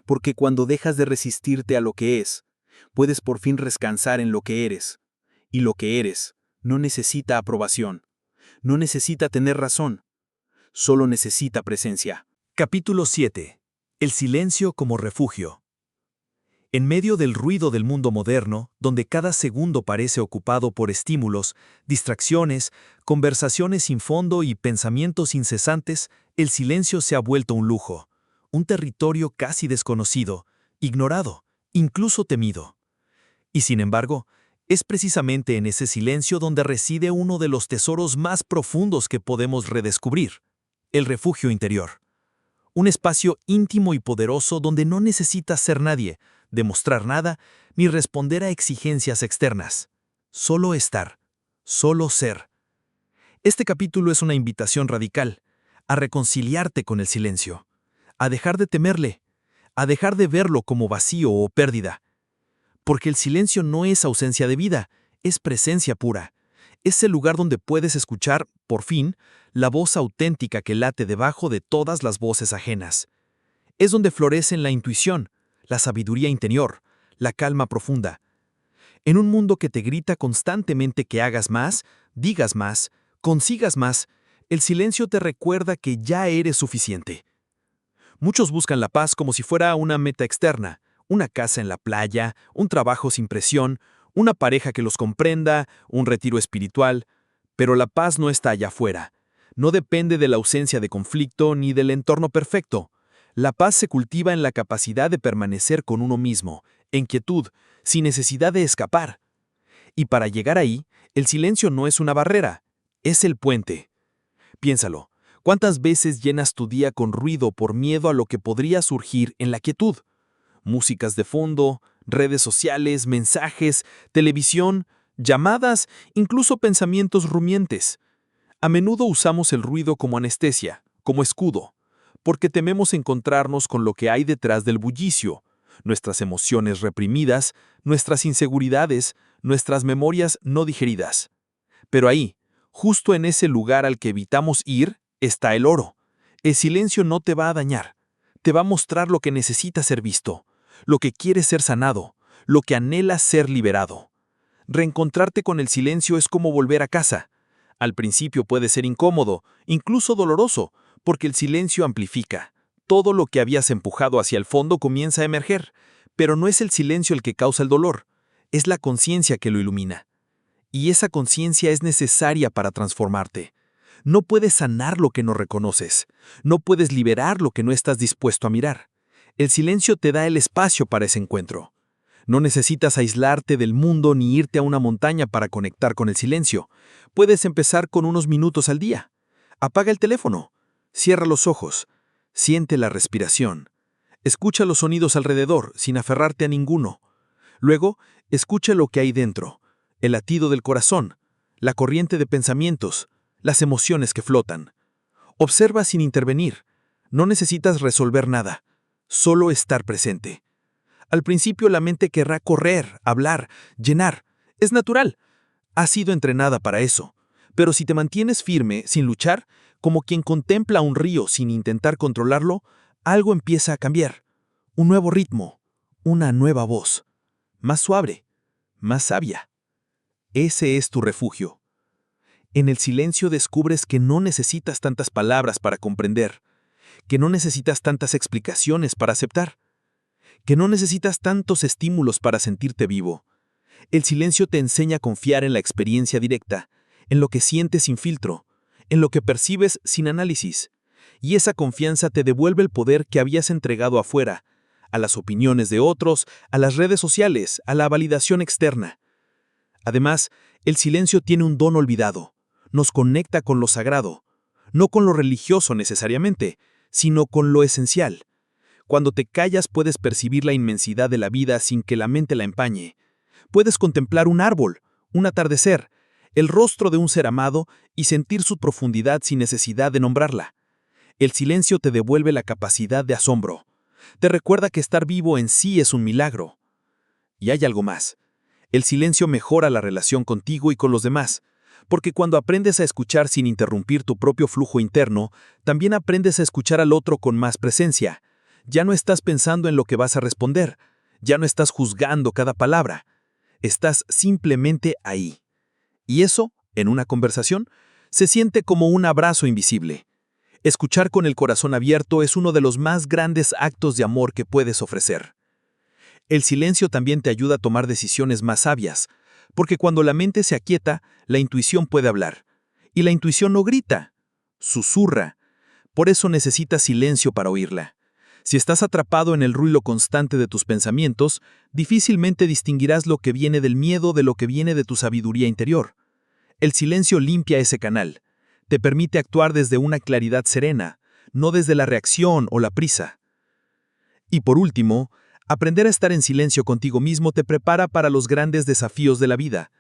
Porque cuando dejas de resistirte a lo que es, puedes por fin descansar en lo que eres. Y lo que eres no necesita aprobación. No necesita tener razón. Solo necesita presencia. Capítulo 7. El silencio como refugio. En medio del ruido del mundo moderno, donde cada segundo parece ocupado por estímulos, distracciones, conversaciones sin fondo y pensamientos incesantes, el silencio se ha vuelto un lujo, un territorio casi desconocido, ignorado, incluso temido. Y sin embargo, es precisamente en ese silencio donde reside uno de los tesoros más profundos que podemos redescubrir, el refugio interior. Un espacio íntimo y poderoso donde no necesitas ser nadie, demostrar nada, ni responder a exigencias externas. Solo estar, solo ser. Este capítulo es una invitación radical a reconciliarte con el silencio, a dejar de temerle, a dejar de verlo como vacío o pérdida. Porque el silencio no es ausencia de vida, es presencia pura. Es el lugar donde puedes escuchar, por fin, la voz auténtica que late debajo de todas las voces ajenas. Es donde florecen la intuición, la sabiduría interior, la calma profunda. En un mundo que te grita constantemente que hagas más, digas más, consigas más, el silencio te recuerda que ya eres suficiente. Muchos buscan la paz como si fuera una meta externa, una casa en la playa, un trabajo sin presión, una pareja que los comprenda, un retiro espiritual, pero la paz no está allá afuera. No depende de la ausencia de conflicto ni del entorno perfecto. La paz se cultiva en la capacidad de permanecer con uno mismo, en quietud, sin necesidad de escapar. Y para llegar ahí, el silencio no es una barrera, es el puente. Piénsalo, ¿cuántas veces llenas tu día con ruido por miedo a lo que podría surgir en la quietud? Músicas de fondo, redes sociales, mensajes, televisión, llamadas, incluso pensamientos rumiantes. A menudo usamos el ruido como anestesia, como escudo, porque tememos encontrarnos con lo que hay detrás del bullicio, nuestras emociones reprimidas, nuestras inseguridades, nuestras memorias no digeridas. Pero ahí, justo en ese lugar al que evitamos ir, está el oro. El silencio no te va a dañar, te va a mostrar lo que necesita ser visto, lo que quiere ser sanado, lo que anhela ser liberado. Reencontrarte con el silencio es como volver a casa. Al principio puede ser incómodo, incluso doloroso, porque el silencio amplifica. Todo lo que habías empujado hacia el fondo comienza a emerger, pero no es el silencio el que causa el dolor, es la conciencia que lo ilumina. Y esa conciencia es necesaria para transformarte. No puedes sanar lo que no reconoces, no puedes liberar lo que no estás dispuesto a mirar. El silencio te da el espacio para ese encuentro. No necesitas aislarte del mundo ni irte a una montaña para conectar con el silencio. Puedes empezar con unos minutos al día. Apaga el teléfono, cierra los ojos, siente la respiración. Escucha los sonidos alrededor sin aferrarte a ninguno. Luego, escucha lo que hay dentro, el latido del corazón, la corriente de pensamientos, las emociones que flotan. Observa sin intervenir. No necesitas resolver nada, solo estar presente. Al principio la mente querrá correr, hablar, llenar. Es natural. Has sido entrenada para eso. Pero si te mantienes firme, sin luchar, como quien contempla un río sin intentar controlarlo, algo empieza a cambiar. Un nuevo ritmo, una nueva voz. Más suave, más sabia. Ese es tu refugio. En el silencio descubres que no necesitas tantas palabras para comprender, que no necesitas tantas explicaciones para aceptar, que no necesitas tantos estímulos para sentirte vivo. El silencio te enseña a confiar en la experiencia directa, en lo que sientes sin filtro, en lo que percibes sin análisis. Y esa confianza te devuelve el poder que habías entregado afuera, a las opiniones de otros, a las redes sociales, a la validación externa. Además, el silencio tiene un don olvidado. Nos conecta con lo sagrado, no con lo religioso necesariamente, sino con lo esencial. Cuando te callas puedes percibir la inmensidad de la vida sin que la mente la empañe. Puedes contemplar un árbol, un atardecer, el rostro de un ser amado y sentir su profundidad sin necesidad de nombrarla. El silencio te devuelve la capacidad de asombro. Te recuerda que estar vivo en sí es un milagro. Y hay algo más. El silencio mejora la relación contigo y con los demás, porque cuando aprendes a escuchar sin interrumpir tu propio flujo interno, también aprendes a escuchar al otro con más presencia. Ya no estás pensando en lo que vas a responder, ya no estás juzgando cada palabra. Estás simplemente ahí. Y eso, en una conversación, se siente como un abrazo invisible. Escuchar con el corazón abierto es uno de los más grandes actos de amor que puedes ofrecer. El silencio también te ayuda a tomar decisiones más sabias, porque cuando la mente se aquieta, la intuición puede hablar. Y la intuición no grita, susurra. Por eso necesitas silencio para oírla. Si estás atrapado en el ruido constante de tus pensamientos, difícilmente distinguirás lo que viene del miedo de lo que viene de tu sabiduría interior. El silencio limpia ese canal. Te permite actuar desde una claridad serena, no desde la reacción o la prisa. Y por último, aprender a estar en silencio contigo mismo te prepara para los grandes desafíos de la vida,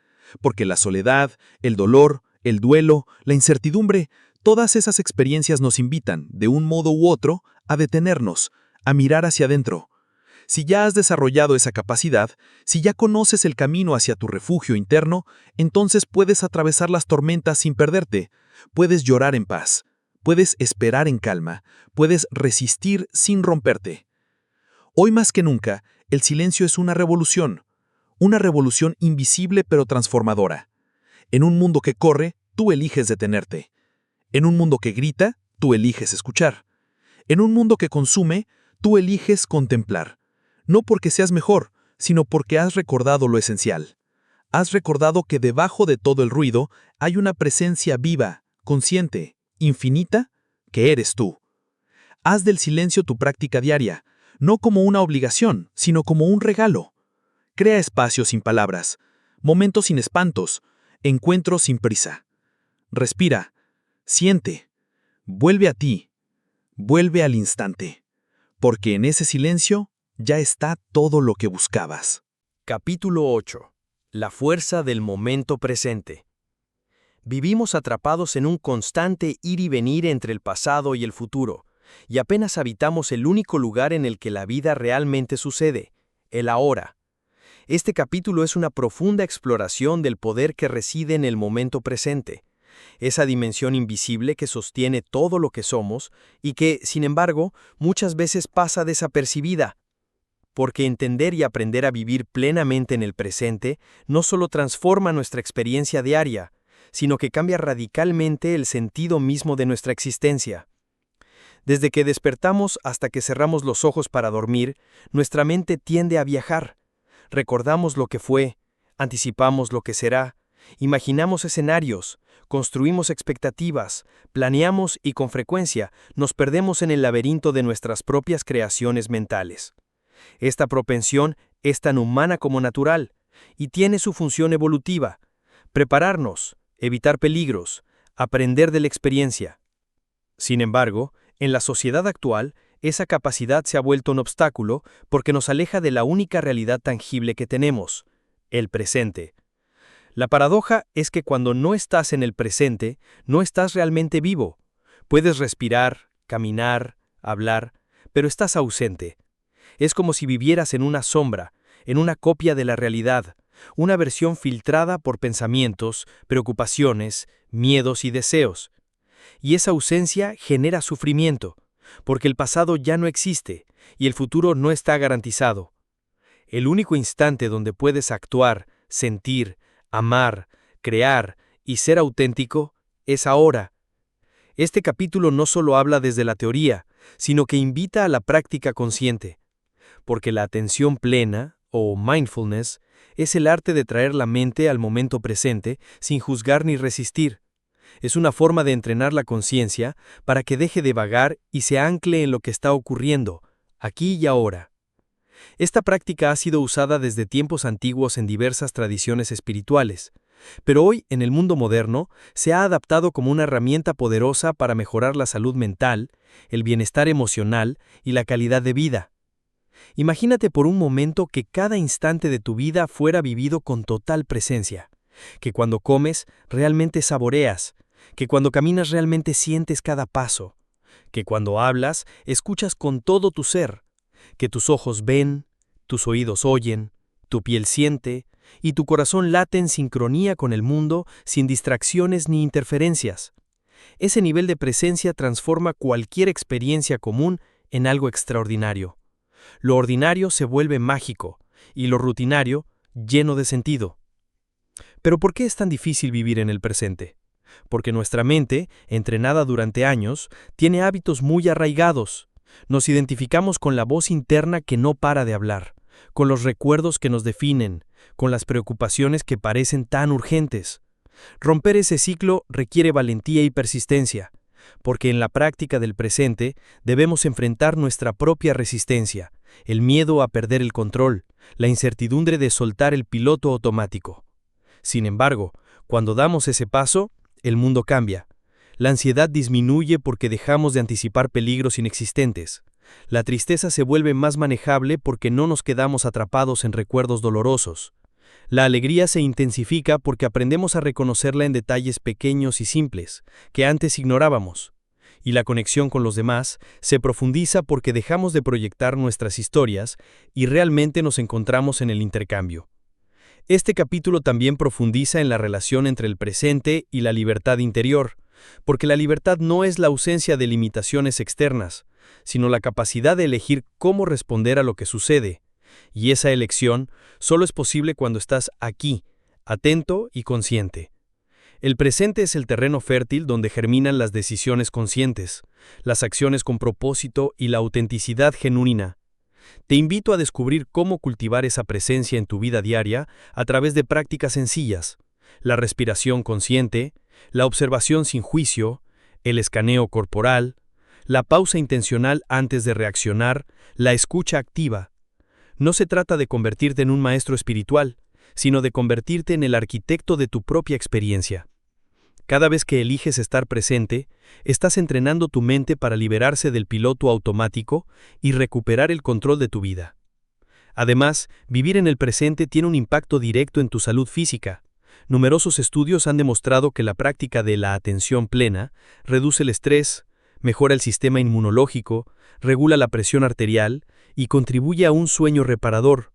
porque la soledad, el dolor, el duelo, la incertidumbre, todas esas experiencias nos invitan, de un modo u otro, a detenernos, a mirar hacia adentro. Si ya has desarrollado esa capacidad, si ya conoces el camino hacia tu refugio interno, entonces puedes atravesar las tormentas sin perderte, puedes llorar en paz, puedes esperar en calma, puedes resistir sin romperte. Hoy más que nunca, el silencio es una revolución invisible pero transformadora. En un mundo que corre, tú eliges detenerte. En un mundo que grita, tú eliges escuchar. En un mundo que consume, tú eliges contemplar. No porque seas mejor, sino porque has recordado lo esencial. Has recordado que debajo de todo el ruido hay una presencia viva, consciente, infinita, que eres tú. Haz del silencio tu práctica diaria, no como una obligación, sino como un regalo. Crea espacios sin palabras, momentos sin espantos, encuentros sin prisa. Respira, siente, vuelve a ti, vuelve al instante, porque en ese silencio ya está todo lo que buscabas. Capítulo 8. La fuerza del momento presente. Vivimos atrapados en un constante ir y venir entre el pasado y el futuro, y apenas habitamos el único lugar en el que la vida realmente sucede, el ahora. Este capítulo es una profunda exploración del poder que reside en el momento presente, esa dimensión invisible que sostiene todo lo que somos y que, sin embargo, muchas veces pasa desapercibida. Porque entender y aprender a vivir plenamente en el presente no solo transforma nuestra experiencia diaria, sino que cambia radicalmente el sentido mismo de nuestra existencia. Desde que despertamos hasta que cerramos los ojos para dormir, nuestra mente tiende a viajar. Recordamos lo que fue, anticipamos lo que será, imaginamos escenarios, construimos expectativas, planeamos y con frecuencia nos perdemos en el laberinto de nuestras propias creaciones mentales. Esta propensión es tan humana como natural y tiene su función evolutiva: prepararnos, evitar peligros, aprender de la experiencia. Sin embargo, en la sociedad actual, esa capacidad se ha vuelto un obstáculo porque nos aleja de la única realidad tangible que tenemos: el presente. La paradoja es que cuando no estás en el presente, no estás realmente vivo. Puedes respirar, caminar, hablar, pero estás ausente. Es como si vivieras en una sombra, en una copia de la realidad, una versión filtrada por pensamientos, preocupaciones, miedos y deseos. Y esa ausencia genera sufrimiento, porque el pasado ya no existe y el futuro no está garantizado. El único instante donde puedes actuar, sentir, amar, crear y ser auténtico es ahora. Este capítulo no solo habla desde la teoría, sino que invita a la práctica consciente, porque la atención plena, o mindfulness, es el arte de traer la mente al momento presente sin juzgar ni resistir. Es una forma de entrenar la conciencia para que deje de vagar y se ancle en lo que está ocurriendo, aquí y ahora. Esta práctica ha sido usada desde tiempos antiguos en diversas tradiciones espirituales, pero hoy, en el mundo moderno, se ha adaptado como una herramienta poderosa para mejorar la salud mental, el bienestar emocional y la calidad de vida. Imagínate por un momento que cada instante de tu vida fuera vivido con total presencia, que cuando comes realmente saboreas, que cuando caminas realmente sientes cada paso, que cuando hablas escuchas con todo tu ser, que tus ojos ven, tus oídos oyen, tu piel siente y tu corazón late en sincronía con el mundo sin distracciones ni interferencias. Ese nivel de presencia transforma cualquier experiencia común en algo extraordinario. Lo ordinario se vuelve mágico y lo rutinario lleno de sentido. Pero ¿por qué es tan difícil vivir en el presente? Porque nuestra mente, entrenada durante años, tiene hábitos muy arraigados. Nos identificamos con la voz interna que no para de hablar, con los recuerdos que nos definen, con las preocupaciones que parecen tan urgentes. Romper ese ciclo requiere valentía y persistencia, porque en la práctica del presente debemos enfrentar nuestra propia resistencia, el miedo a perder el control, la incertidumbre de soltar el piloto automático. Sin embargo, cuando damos ese paso, el mundo cambia. La ansiedad disminuye porque dejamos de anticipar peligros inexistentes. La tristeza se vuelve más manejable porque no nos quedamos atrapados en recuerdos dolorosos. La alegría se intensifica porque aprendemos a reconocerla en detalles pequeños y simples, que antes ignorábamos. Y la conexión con los demás se profundiza porque dejamos de proyectar nuestras historias y realmente nos encontramos en el intercambio. Este capítulo también profundiza en la relación entre el presente y la libertad interior, porque la libertad no es la ausencia de limitaciones externas, sino la capacidad de elegir cómo responder a lo que sucede. Y esa elección solo es posible cuando estás aquí, atento y consciente. El presente es el terreno fértil donde germinan las decisiones conscientes, las acciones con propósito y la autenticidad genuina. Te invito a descubrir cómo cultivar esa presencia en tu vida diaria a través de prácticas sencillas: la respiración consciente, la observación sin juicio, el escaneo corporal, la pausa intencional antes de reaccionar, la escucha activa. No se trata de convertirte en un maestro espiritual, sino de convertirte en el arquitecto de tu propia experiencia. Cada vez que eliges estar presente, estás entrenando tu mente para liberarse del piloto automático y recuperar el control de tu vida. Además, vivir en el presente tiene un impacto directo en tu salud física. Numerosos estudios han demostrado que la práctica de la atención plena reduce el estrés, mejora el sistema inmunológico, regula la presión arterial y contribuye a un sueño reparador.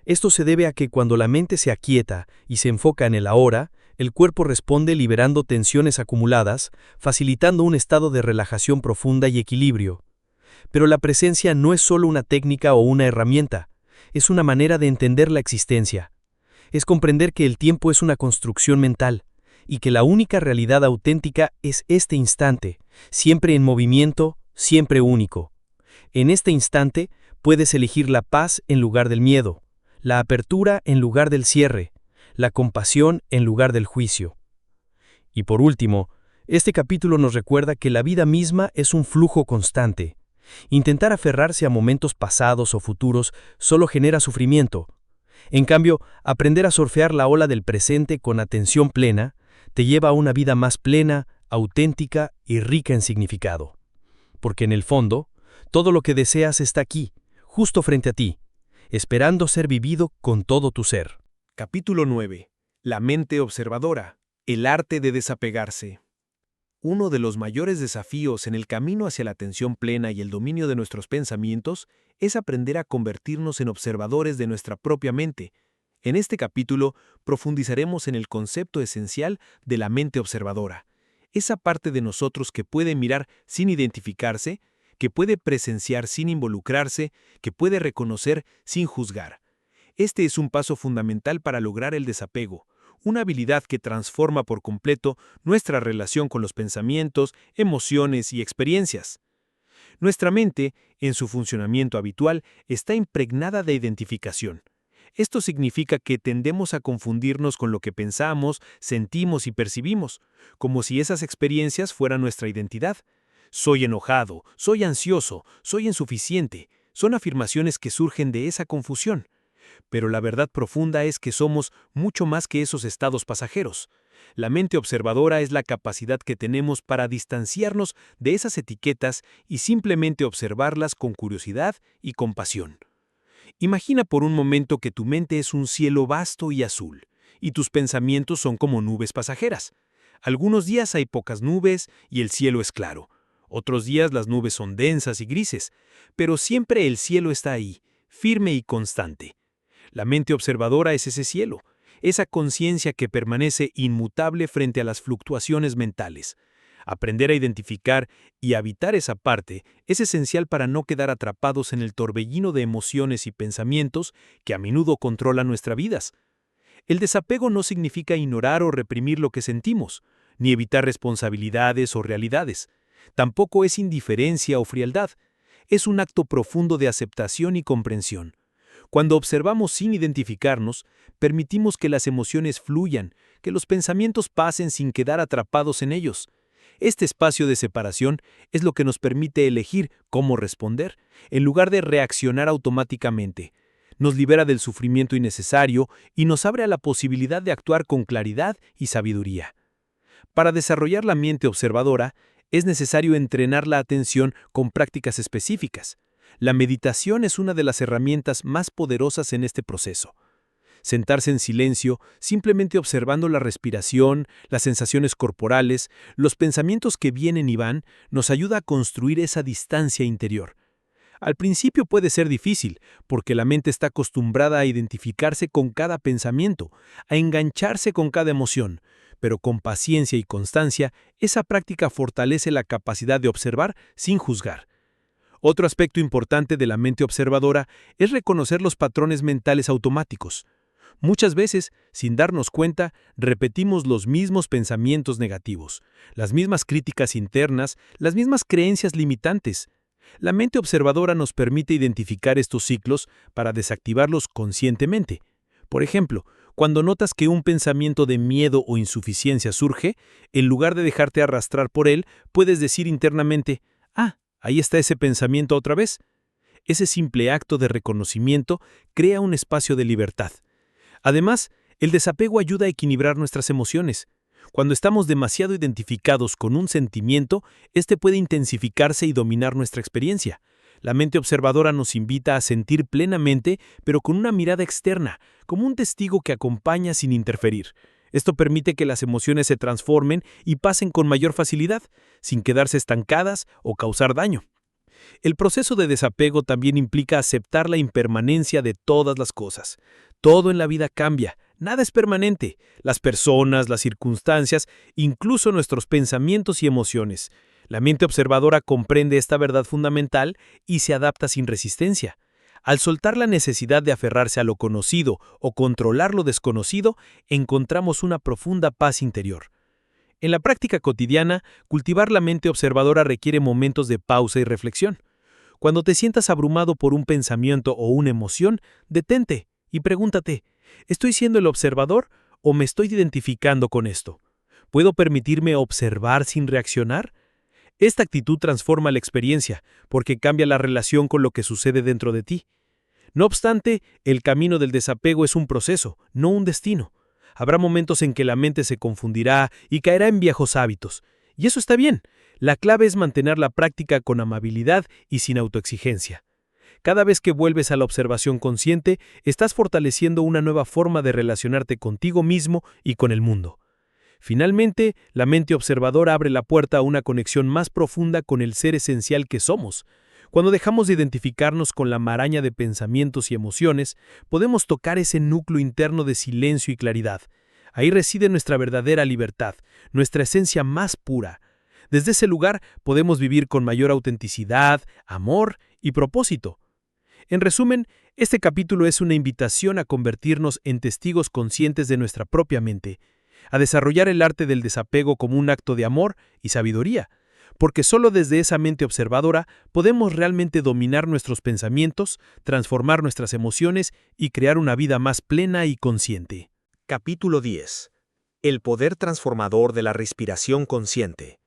Esto se debe a que cuando la mente se aquieta y se enfoca en el ahora, el cuerpo responde liberando tensiones acumuladas, facilitando un estado de relajación profunda y equilibrio. Pero la presencia no es solo una técnica o una herramienta, es una manera de entender la existencia. Es comprender que el tiempo es una construcción mental, y que la única realidad auténtica es este instante, siempre en movimiento, siempre único. En este instante puedes elegir la paz en lugar del miedo, la apertura en lugar del cierre, la compasión en lugar del juicio. Y por último, este capítulo nos recuerda que la vida misma es un flujo constante. Intentar aferrarse a momentos pasados o futuros solo genera sufrimiento. En cambio, aprender a surfear la ola del presente con atención plena te lleva a una vida más plena, auténtica y rica en significado. Porque en el fondo, todo lo que deseas está aquí, justo frente a ti, esperando ser vivido con todo tu ser. Capítulo 9. La mente observadora. El arte de desapegarse. Uno de los mayores desafíos en el camino hacia la atención plena y el dominio de nuestros pensamientos es aprender a convertirnos en observadores de nuestra propia mente. En este capítulo profundizaremos en el concepto esencial de la mente observadora, esa parte de nosotros que puede mirar sin identificarse, que puede presenciar sin involucrarse, que puede reconocer sin juzgar. Este es un paso fundamental para lograr el desapego, una habilidad que transforma por completo nuestra relación con los pensamientos, emociones y experiencias. Nuestra mente, en su funcionamiento habitual, está impregnada de identificación. Esto significa que tendemos a confundirnos con lo que pensamos, sentimos y percibimos, como si esas experiencias fueran nuestra identidad. Soy enojado, soy ansioso, soy insuficiente. Son afirmaciones que surgen de esa confusión. Pero la verdad profunda es que somos mucho más que esos estados pasajeros. La mente observadora es la capacidad que tenemos para distanciarnos de esas etiquetas y simplemente observarlas con curiosidad y compasión. Imagina por un momento que tu mente es un cielo vasto y azul, y tus pensamientos son como nubes pasajeras. Algunos días hay pocas nubes y el cielo es claro. Otros días las nubes son densas y grises, pero siempre el cielo está ahí, firme y constante. La mente observadora es ese cielo, esa conciencia que permanece inmutable frente a las fluctuaciones mentales. Aprender a identificar y habitar esa parte es esencial para no quedar atrapados en el torbellino de emociones y pensamientos que a menudo controlan nuestras vidas. El desapego no significa ignorar o reprimir lo que sentimos, ni evitar responsabilidades o realidades. Tampoco es indiferencia o frialdad. Es un acto profundo de aceptación y comprensión. Cuando observamos sin identificarnos, permitimos que las emociones fluyan, que los pensamientos pasen sin quedar atrapados en ellos. Este espacio de separación es lo que nos permite elegir cómo responder, en lugar de reaccionar automáticamente. Nos libera del sufrimiento innecesario y nos abre a la posibilidad de actuar con claridad y sabiduría. Para desarrollar la mente observadora, es necesario entrenar la atención con prácticas específicas. La meditación es una de las herramientas más poderosas en este proceso. Sentarse en silencio, simplemente observando la respiración, las sensaciones corporales, los pensamientos que vienen y van, nos ayuda a construir esa distancia interior. Al principio puede ser difícil, porque la mente está acostumbrada a identificarse con cada pensamiento, a engancharse con cada emoción, pero con paciencia y constancia, esa práctica fortalece la capacidad de observar sin juzgar. Otro aspecto importante de la mente observadora es reconocer los patrones mentales automáticos. Muchas veces, sin darnos cuenta, repetimos los mismos pensamientos negativos, las mismas críticas internas, las mismas creencias limitantes. La mente observadora nos permite identificar estos ciclos para desactivarlos conscientemente. Por ejemplo, cuando notas que un pensamiento de miedo o insuficiencia surge, en lugar de dejarte arrastrar por él, puedes decir internamente, ahí está ese pensamiento otra vez. Ese simple acto de reconocimiento crea un espacio de libertad. Además, el desapego ayuda a equilibrar nuestras emociones. Cuando estamos demasiado identificados con un sentimiento, este puede intensificarse y dominar nuestra experiencia. La mente observadora nos invita a sentir plenamente, pero con una mirada externa, como un testigo que acompaña sin interferir. Esto permite que las emociones se transformen y pasen con mayor facilidad, sin quedarse estancadas o causar daño. El proceso de desapego también implica aceptar la impermanencia de todas las cosas. Todo en la vida cambia, nada es permanente. Las personas, las circunstancias, incluso nuestros pensamientos y emociones. La mente observadora comprende esta verdad fundamental y se adapta sin resistencia. Al soltar la necesidad de aferrarse a lo conocido o controlar lo desconocido, encontramos una profunda paz interior. En la práctica cotidiana, cultivar la mente observadora requiere momentos de pausa y reflexión. Cuando te sientas abrumado por un pensamiento o una emoción, detente y pregúntate, ¿estoy siendo el observador o me estoy identificando con esto? ¿Puedo permitirme observar sin reaccionar? Esta actitud transforma la experiencia, porque cambia la relación con lo que sucede dentro de ti. No obstante, el camino del desapego es un proceso, no un destino. Habrá momentos en que la mente se confundirá y caerá en viejos hábitos. Y eso está bien. La clave es mantener la práctica con amabilidad y sin autoexigencia. Cada vez que vuelves a la observación consciente, estás fortaleciendo una nueva forma de relacionarte contigo mismo y con el mundo. Finalmente, la mente observadora abre la puerta a una conexión más profunda con el ser esencial que somos. Cuando dejamos de identificarnos con la maraña de pensamientos y emociones, podemos tocar ese núcleo interno de silencio y claridad. Ahí reside nuestra verdadera libertad, nuestra esencia más pura. Desde ese lugar podemos vivir con mayor autenticidad, amor y propósito. En resumen, este capítulo es una invitación a convertirnos en testigos conscientes de nuestra propia mente, a desarrollar el arte del desapego como un acto de amor y sabiduría, porque solo desde esa mente observadora podemos realmente dominar nuestros pensamientos, transformar nuestras emociones y crear una vida más plena y consciente. Capítulo 10. El poder transformador de la respiración consciente.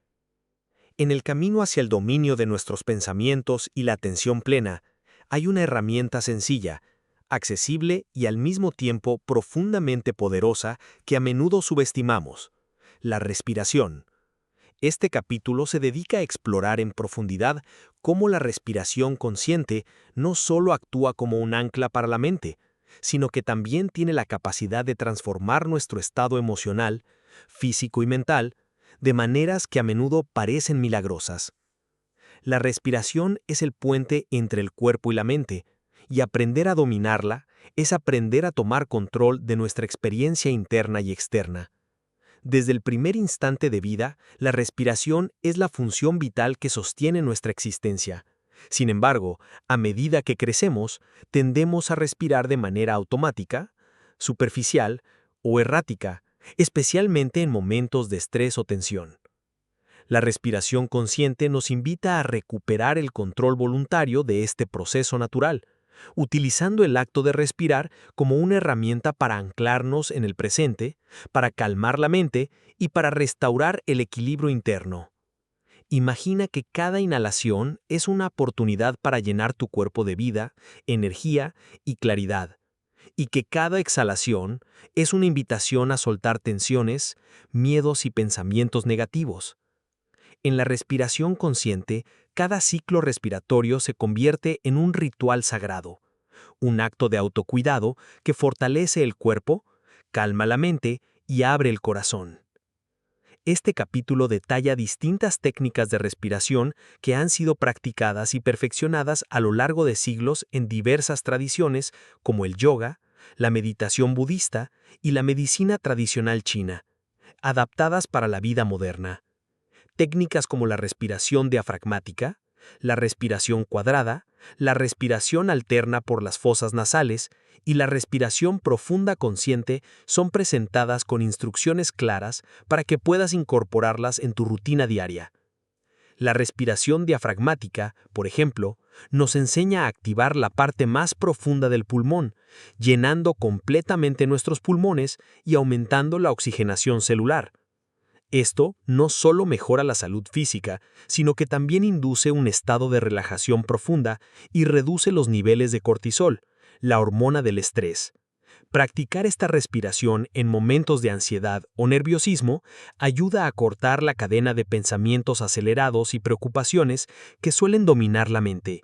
En el camino hacia el dominio de nuestros pensamientos y la atención plena, hay una herramienta sencilla, accesible y al mismo tiempo profundamente poderosa que a menudo subestimamos: la respiración. Este capítulo se dedica a explorar en profundidad cómo la respiración consciente no solo actúa como un ancla para la mente, sino que también tiene la capacidad de transformar nuestro estado emocional, físico y mental, de maneras que a menudo parecen milagrosas. La respiración es el puente entre el cuerpo y la mente, y aprender a dominarla es aprender a tomar control de nuestra experiencia interna y externa. Desde el primer instante de vida, la respiración es la función vital que sostiene nuestra existencia. Sin embargo, a medida que crecemos, tendemos a respirar de manera automática, superficial o errática, especialmente en momentos de estrés o tensión. La respiración consciente nos invita a recuperar el control voluntario de este proceso natural, utilizando el acto de respirar como una herramienta para anclarnos en el presente, para calmar la mente y para restaurar el equilibrio interno. Imagina que cada inhalación es una oportunidad para llenar tu cuerpo de vida, energía y claridad, y que cada exhalación es una invitación a soltar tensiones, miedos y pensamientos negativos. En la respiración consciente, cada ciclo respiratorio se convierte en un ritual sagrado, un acto de autocuidado que fortalece el cuerpo, calma la mente y abre el corazón. Este capítulo detalla distintas técnicas de respiración que han sido practicadas y perfeccionadas a lo largo de siglos en diversas tradiciones como el yoga, la meditación budista y la medicina tradicional china, adaptadas para la vida moderna. Técnicas como la respiración diafragmática, la respiración cuadrada, la respiración alterna por las fosas nasales y la respiración profunda consciente son presentadas con instrucciones claras para que puedas incorporarlas en tu rutina diaria. La respiración diafragmática, por ejemplo, nos enseña a activar la parte más profunda del pulmón, llenando completamente nuestros pulmones y aumentando la oxigenación celular. Esto no solo mejora la salud física, sino que también induce un estado de relajación profunda y reduce los niveles de cortisol, la hormona del estrés. Practicar esta respiración en momentos de ansiedad o nerviosismo ayuda a cortar la cadena de pensamientos acelerados y preocupaciones que suelen dominar la mente.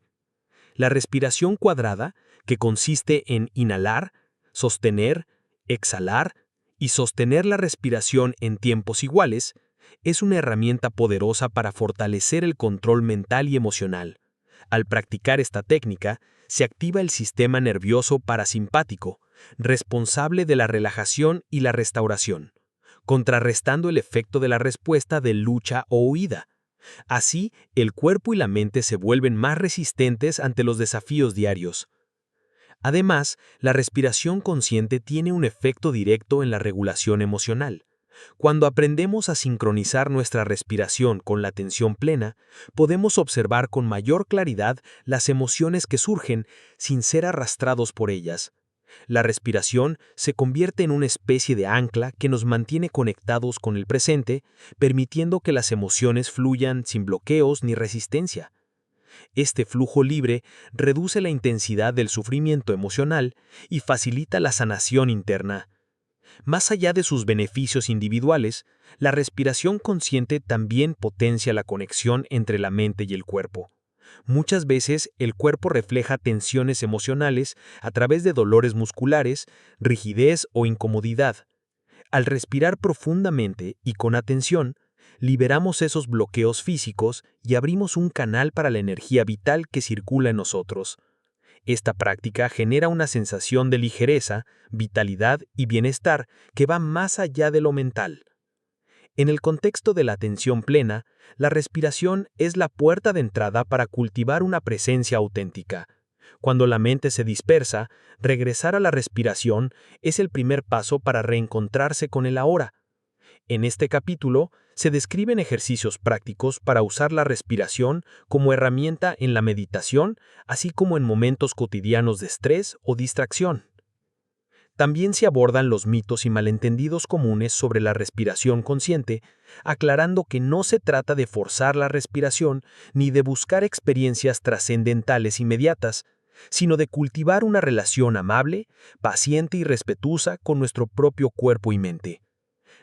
La respiración cuadrada, que consiste en inhalar, sostener, exhalar y sostener la respiración en tiempos iguales, es una herramienta poderosa para fortalecer el control mental y emocional. Al practicar esta técnica, se activa el sistema nervioso parasimpático, responsable de la relajación y la restauración, contrarrestando el efecto de la respuesta de lucha o huida. Así, el cuerpo y la mente se vuelven más resistentes ante los desafíos diarios. Además, la respiración consciente tiene un efecto directo en la regulación emocional. Cuando aprendemos a sincronizar nuestra respiración con la atención plena, podemos observar con mayor claridad las emociones que surgen sin ser arrastrados por ellas. La respiración se convierte en una especie de ancla que nos mantiene conectados con el presente, permitiendo que las emociones fluyan sin bloqueos ni resistencia. Este flujo libre reduce la intensidad del sufrimiento emocional y facilita la sanación interna. Más allá de sus beneficios individuales, la respiración consciente también potencia la conexión entre la mente y el cuerpo. Muchas veces el cuerpo refleja tensiones emocionales a través de dolores musculares, rigidez o incomodidad. Al respirar profundamente y con atención, liberamos esos bloqueos físicos y abrimos un canal para la energía vital que circula en nosotros. Esta práctica genera una sensación de ligereza, vitalidad y bienestar que va más allá de lo mental. En el contexto de la atención plena, la respiración es la puerta de entrada para cultivar una presencia auténtica. Cuando la mente se dispersa, regresar a la respiración es el primer paso para reencontrarse con el ahora. En este capítulo, se describen ejercicios prácticos para usar la respiración como herramienta en la meditación, así como en momentos cotidianos de estrés o distracción. También se abordan los mitos y malentendidos comunes sobre la respiración consciente, aclarando que no se trata de forzar la respiración ni de buscar experiencias trascendentales inmediatas, sino de cultivar una relación amable, paciente y respetuosa con nuestro propio cuerpo y mente.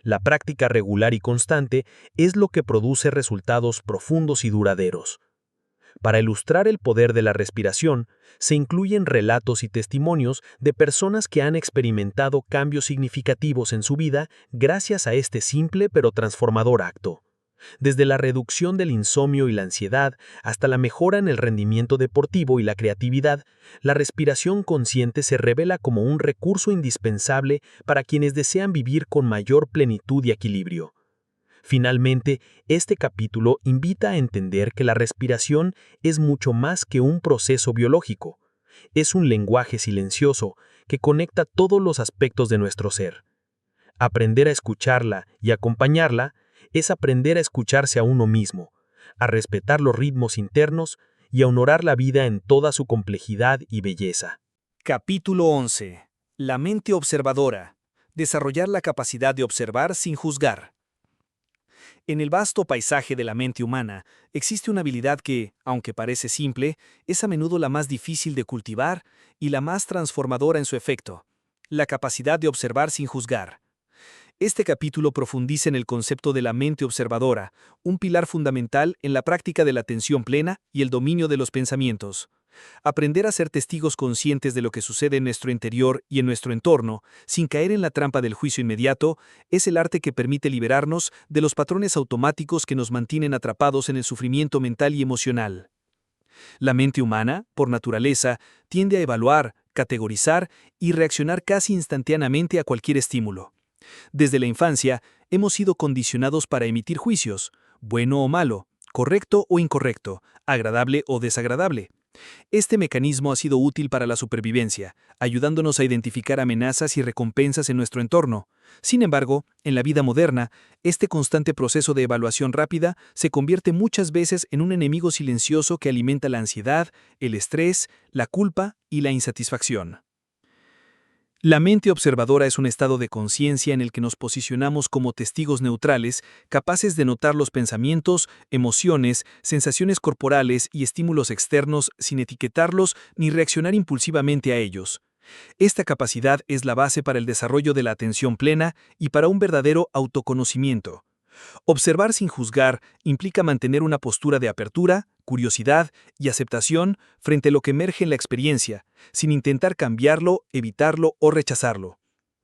La práctica regular y constante es lo que produce resultados profundos y duraderos. Para ilustrar el poder de la respiración, se incluyen relatos y testimonios de personas que han experimentado cambios significativos en su vida gracias a este simple pero transformador acto. Desde la reducción del insomnio y la ansiedad hasta la mejora en el rendimiento deportivo y la creatividad, la respiración consciente se revela como un recurso indispensable para quienes desean vivir con mayor plenitud y equilibrio. Finalmente, este capítulo invita a entender que la respiración es mucho más que un proceso biológico. Es un lenguaje silencioso que conecta todos los aspectos de nuestro ser. Aprender a escucharla y acompañarla es aprender a escucharse a uno mismo, a respetar los ritmos internos y a honorar la vida en toda su complejidad y belleza. Capítulo 11. La mente observadora. Desarrollar la capacidad de observar sin juzgar. En el vasto paisaje de la mente humana, existe una habilidad que, aunque parece simple, es a menudo la más difícil de cultivar y la más transformadora en su efecto: la capacidad de observar sin juzgar. Este capítulo profundiza en el concepto de la mente observadora, un pilar fundamental en la práctica de la atención plena y el dominio de los pensamientos. Aprender a ser testigos conscientes de lo que sucede en nuestro interior y en nuestro entorno, sin caer en la trampa del juicio inmediato, es el arte que permite liberarnos de los patrones automáticos que nos mantienen atrapados en el sufrimiento mental y emocional. La mente humana, por naturaleza, tiende a evaluar, categorizar y reaccionar casi instantáneamente a cualquier estímulo. Desde la infancia, hemos sido condicionados para emitir juicios, bueno o malo, correcto o incorrecto, agradable o desagradable. Este mecanismo ha sido útil para la supervivencia, ayudándonos a identificar amenazas y recompensas en nuestro entorno. Sin embargo, en la vida moderna, este constante proceso de evaluación rápida se convierte muchas veces en un enemigo silencioso que alimenta la ansiedad, el estrés, la culpa y la insatisfacción. La mente observadora es un estado de conciencia en el que nos posicionamos como testigos neutrales, capaces de notar los pensamientos, emociones, sensaciones corporales y estímulos externos sin etiquetarlos ni reaccionar impulsivamente a ellos. Esta capacidad es la base para el desarrollo de la atención plena y para un verdadero autoconocimiento. Observar sin juzgar implica mantener una postura de apertura, curiosidad y aceptación frente a lo que emerge en la experiencia, sin intentar cambiarlo, evitarlo o rechazarlo.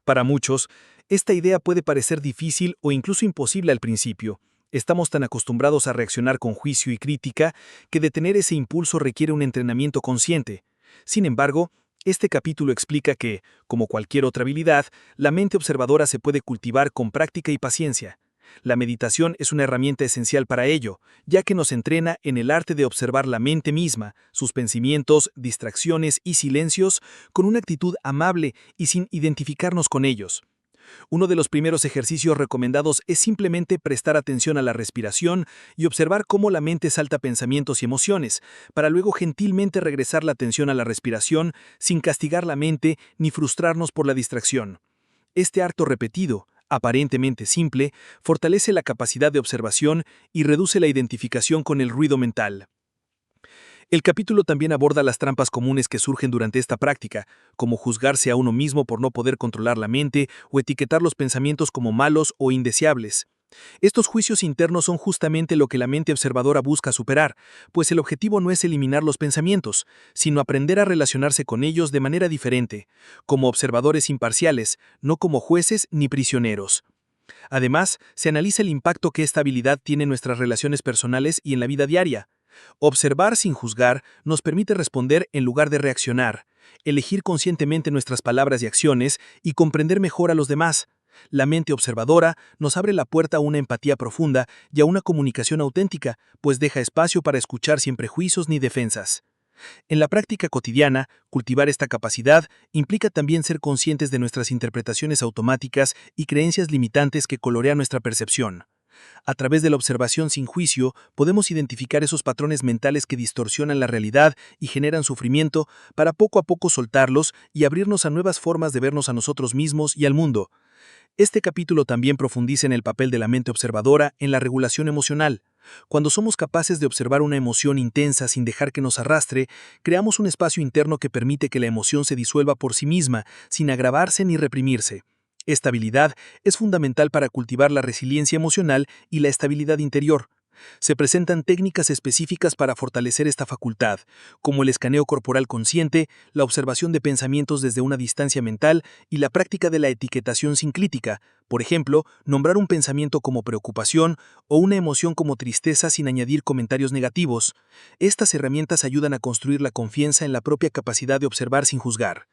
Para muchos, esta idea puede parecer difícil o incluso imposible al principio. Estamos tan acostumbrados a reaccionar con juicio y crítica que detener ese impulso requiere un entrenamiento consciente. Sin embargo, este capítulo explica que, como cualquier otra habilidad, la mente observadora se puede cultivar con práctica y paciencia. La meditación es una herramienta esencial para ello, ya que nos entrena en el arte de observar la mente misma, sus pensamientos, distracciones y silencios con una actitud amable y sin identificarnos con ellos. Uno de los primeros ejercicios recomendados es simplemente prestar atención a la respiración y observar cómo la mente salta pensamientos y emociones, para luego gentilmente regresar la atención a la respiración sin castigar la mente ni frustrarnos por la distracción. Este acto repetido, aparentemente simple, fortalece la capacidad de observación y reduce la identificación con el ruido mental. El capítulo también aborda las trampas comunes que surgen durante esta práctica, como juzgarse a uno mismo por no poder controlar la mente o etiquetar los pensamientos como malos o indeseables. Estos juicios internos son justamente lo que la mente observadora busca superar, pues el objetivo no es eliminar los pensamientos, sino aprender a relacionarse con ellos de manera diferente, como observadores imparciales, no como jueces ni prisioneros. Además, se analiza el impacto que esta habilidad tiene en nuestras relaciones personales y en la vida diaria. Observar sin juzgar nos permite responder en lugar de reaccionar, elegir conscientemente nuestras palabras y acciones y comprender mejor a los demás. La mente observadora nos abre la puerta a una empatía profunda y a una comunicación auténtica, pues deja espacio para escuchar sin prejuicios ni defensas. En la práctica cotidiana, cultivar esta capacidad implica también ser conscientes de nuestras interpretaciones automáticas y creencias limitantes que colorean nuestra percepción. A través de la observación sin juicio, podemos identificar esos patrones mentales que distorsionan la realidad y generan sufrimiento para poco a poco soltarlos y abrirnos a nuevas formas de vernos a nosotros mismos y al mundo. Este capítulo también profundiza en el papel de la mente observadora en la regulación emocional. Cuando somos capaces de observar una emoción intensa sin dejar que nos arrastre, creamos un espacio interno que permite que la emoción se disuelva por sí misma, sin agravarse ni reprimirse. Esta habilidad es fundamental para cultivar la resiliencia emocional y la estabilidad interior. Se presentan técnicas específicas para fortalecer esta facultad, como el escaneo corporal consciente, la observación de pensamientos desde una distancia mental y la práctica de la etiquetación sin crítica, por ejemplo, nombrar un pensamiento como preocupación o una emoción como tristeza sin añadir comentarios negativos. Estas herramientas ayudan a construir la confianza en la propia capacidad de observar sin juzgar.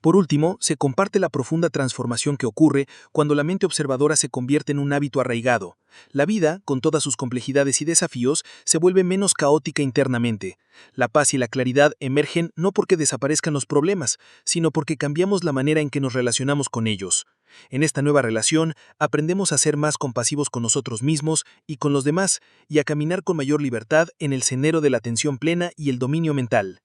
Por último, se comparte la profunda transformación que ocurre cuando la mente observadora se convierte en un hábito arraigado. La vida, con todas sus complejidades y desafíos, se vuelve menos caótica internamente. La paz y la claridad emergen no porque desaparezcan los problemas, sino porque cambiamos la manera en que nos relacionamos con ellos. En esta nueva relación, aprendemos a ser más compasivos con nosotros mismos y con los demás, y a caminar con mayor libertad en el sendero de la atención plena y el dominio mental.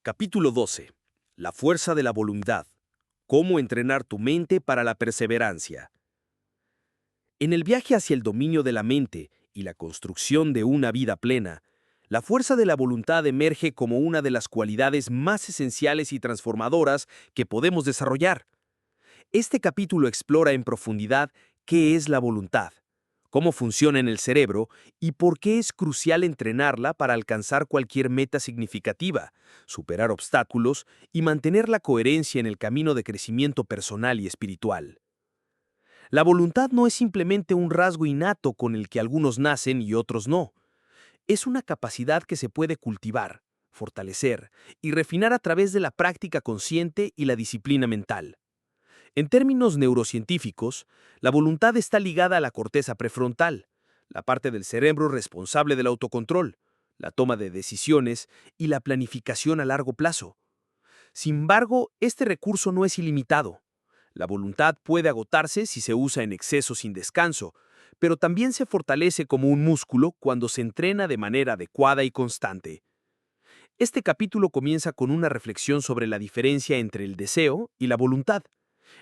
Capítulo 12. La fuerza de la voluntad. Cómo entrenar tu mente para la perseverancia. En el viaje hacia el dominio de la mente y la construcción de una vida plena, la fuerza de la voluntad emerge como una de las cualidades más esenciales y transformadoras que podemos desarrollar. Este capítulo explora en profundidad qué es la voluntad, cómo funciona en el cerebro y por qué es crucial entrenarla para alcanzar cualquier meta significativa, superar obstáculos y mantener la coherencia en el camino de crecimiento personal y espiritual. La voluntad no es simplemente un rasgo innato con el que algunos nacen y otros no. Es una capacidad que se puede cultivar, fortalecer y refinar a través de la práctica consciente y la disciplina mental. En términos neurocientíficos, la voluntad está ligada a la corteza prefrontal, la parte del cerebro responsable del autocontrol, la toma de decisiones y la planificación a largo plazo. Sin embargo, este recurso no es ilimitado. La voluntad puede agotarse si se usa en exceso sin descanso, pero también se fortalece como un músculo cuando se entrena de manera adecuada y constante. Este capítulo comienza con una reflexión sobre la diferencia entre el deseo y la voluntad.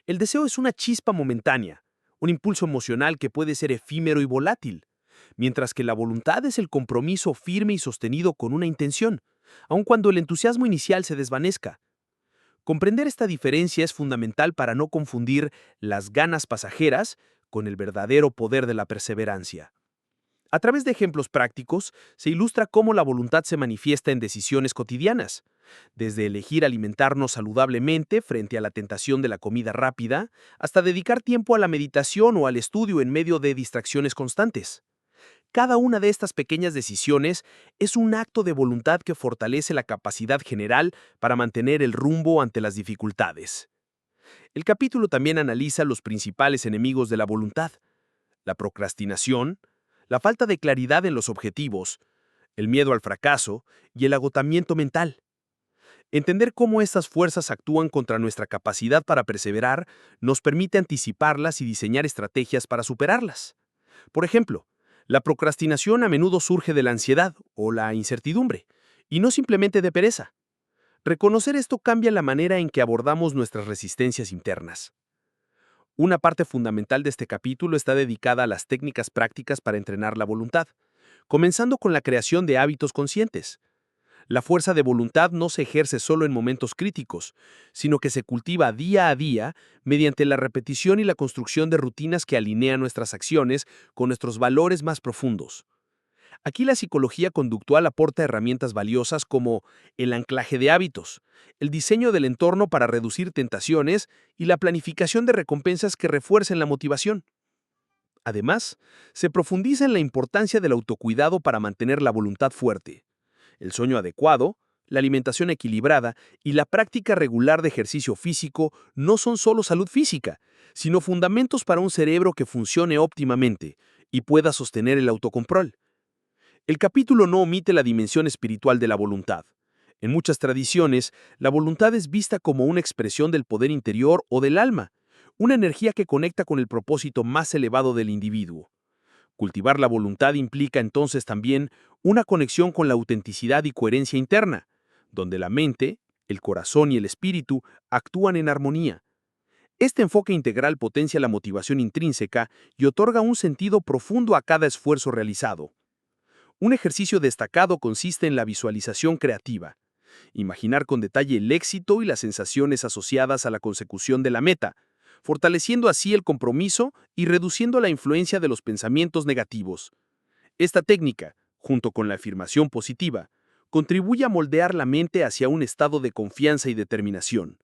El deseo es una chispa momentánea, un impulso emocional que puede ser efímero y volátil, mientras que la voluntad es el compromiso firme y sostenido con una intención, aun cuando el entusiasmo inicial se desvanezca. Comprender esta diferencia es fundamental para no confundir las ganas pasajeras con el verdadero poder de la perseverancia. A través de ejemplos prácticos, se ilustra cómo la voluntad se manifiesta en decisiones cotidianas, desde elegir alimentarnos saludablemente frente a la tentación de la comida rápida, hasta dedicar tiempo a la meditación o al estudio en medio de distracciones constantes. Cada una de estas pequeñas decisiones es un acto de voluntad que fortalece la capacidad general para mantener el rumbo ante las dificultades. El capítulo también analiza los principales enemigos de la voluntad: la procrastinación, la falta de claridad en los objetivos, el miedo al fracaso y el agotamiento mental. Entender cómo estas fuerzas actúan contra nuestra capacidad para perseverar nos permite anticiparlas y diseñar estrategias para superarlas. Por ejemplo, la procrastinación a menudo surge de la ansiedad o la incertidumbre, y no simplemente de pereza. Reconocer esto cambia la manera en que abordamos nuestras resistencias internas. Una parte fundamental de este capítulo está dedicada a las técnicas prácticas para entrenar la voluntad, comenzando con la creación de hábitos conscientes. La fuerza de voluntad no se ejerce solo en momentos críticos, sino que se cultiva día a día mediante la repetición y la construcción de rutinas que alinean nuestras acciones con nuestros valores más profundos. Aquí la psicología conductual aporta herramientas valiosas como el anclaje de hábitos, el diseño del entorno para reducir tentaciones y la planificación de recompensas que refuercen la motivación. Además, se profundiza en la importancia del autocuidado para mantener la voluntad fuerte. El sueño adecuado, la alimentación equilibrada y la práctica regular de ejercicio físico no son solo salud física, sino fundamentos para un cerebro que funcione óptimamente y pueda sostener el autocontrol. El capítulo no omite la dimensión espiritual de la voluntad. En muchas tradiciones, la voluntad es vista como una expresión del poder interior o del alma, una energía que conecta con el propósito más elevado del individuo. Cultivar la voluntad implica entonces también una conexión con la autenticidad y coherencia interna, donde la mente, el corazón y el espíritu actúan en armonía. Este enfoque integral potencia la motivación intrínseca y otorga un sentido profundo a cada esfuerzo realizado. Un ejercicio destacado consiste en la visualización creativa. Imaginar con detalle el éxito y las sensaciones asociadas a la consecución de la meta, fortaleciendo así el compromiso y reduciendo la influencia de los pensamientos negativos. Esta técnica, junto con la afirmación positiva, contribuye a moldear la mente hacia un estado de confianza y determinación.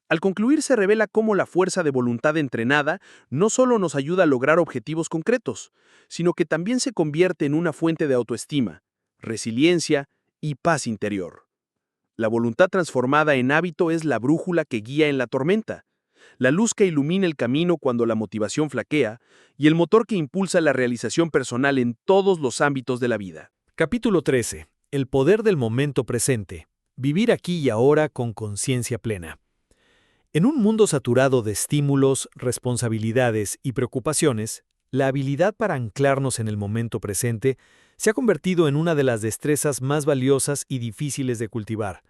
Al concluir se revela cómo la fuerza de voluntad entrenada no solo nos ayuda a lograr objetivos concretos, sino que también se convierte en una fuente de autoestima, resiliencia y paz interior. La voluntad transformada en hábito es la brújula que guía en la tormenta, la luz que ilumina el camino cuando la motivación flaquea y el motor que impulsa la realización personal en todos los ámbitos de la vida. Capítulo 13. El poder del momento presente. Vivir aquí y ahora con conciencia plena. En un mundo saturado de estímulos, responsabilidades y preocupaciones, la habilidad para anclarnos en el momento presente se ha convertido en una de las destrezas más valiosas y difíciles de cultivar.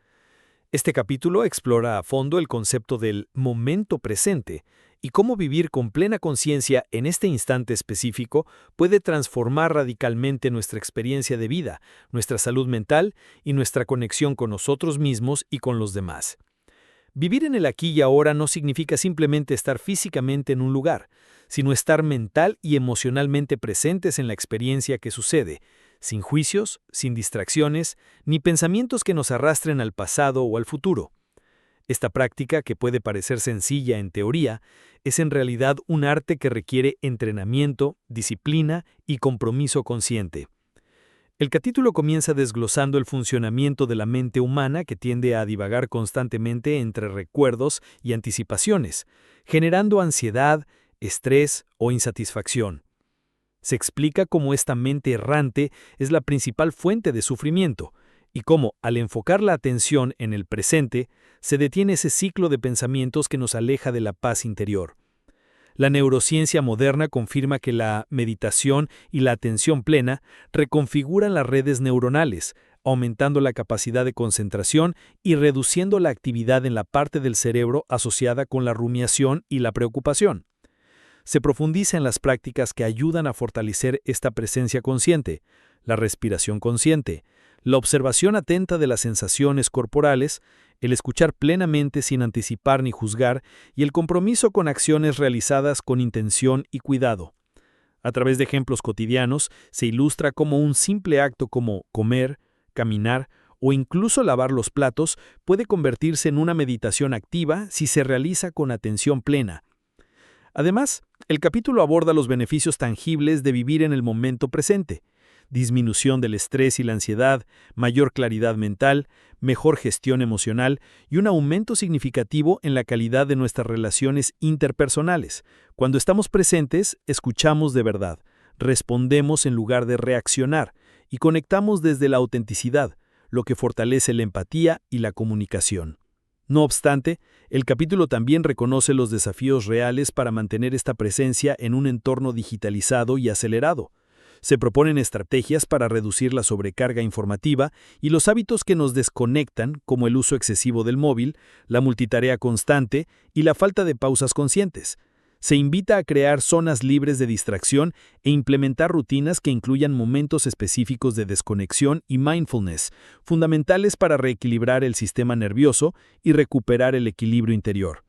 Este capítulo explora a fondo el concepto del momento presente y cómo vivir con plena conciencia en este instante específico puede transformar radicalmente nuestra experiencia de vida, nuestra salud mental y nuestra conexión con nosotros mismos y con los demás. Vivir en el aquí y ahora no significa simplemente estar físicamente en un lugar, sino estar mental y emocionalmente presentes en la experiencia que sucede, sin juicios, sin distracciones, ni pensamientos que nos arrastren al pasado o al futuro. Esta práctica, que puede parecer sencilla en teoría, es en realidad un arte que requiere entrenamiento, disciplina y compromiso consciente. El capítulo comienza desglosando el funcionamiento de la mente humana que tiende a divagar constantemente entre recuerdos y anticipaciones, generando ansiedad, estrés o insatisfacción. Se explica cómo esta mente errante es la principal fuente de sufrimiento y cómo, al enfocar la atención en el presente, se detiene ese ciclo de pensamientos que nos aleja de la paz interior. La neurociencia moderna confirma que la meditación y la atención plena reconfiguran las redes neuronales, aumentando la capacidad de concentración y reduciendo la actividad en la parte del cerebro asociada con la rumiación y la preocupación. Se profundiza en las prácticas que ayudan a fortalecer esta presencia consciente, la respiración consciente, la observación atenta de las sensaciones corporales, el escuchar plenamente sin anticipar ni juzgar y el compromiso con acciones realizadas con intención y cuidado. A través de ejemplos cotidianos se ilustra cómo un simple acto como comer, caminar o incluso lavar los platos puede convertirse en una meditación activa si se realiza con atención plena. Además, el capítulo aborda los beneficios tangibles de vivir en el momento presente: disminución del estrés y la ansiedad, mayor claridad mental, mejor gestión emocional y un aumento significativo en la calidad de nuestras relaciones interpersonales. Cuando estamos presentes, escuchamos de verdad, respondemos en lugar de reaccionar y conectamos desde la autenticidad, lo que fortalece la empatía y la comunicación. No obstante, el capítulo también reconoce los desafíos reales para mantener esta presencia en un entorno digitalizado y acelerado. Se proponen estrategias para reducir la sobrecarga informativa y los hábitos que nos desconectan, como el uso excesivo del móvil, la multitarea constante y la falta de pausas conscientes. Se invita a crear zonas libres de distracción e implementar rutinas que incluyan momentos específicos de desconexión y mindfulness, fundamentales para reequilibrar el sistema nervioso y recuperar el equilibrio interior.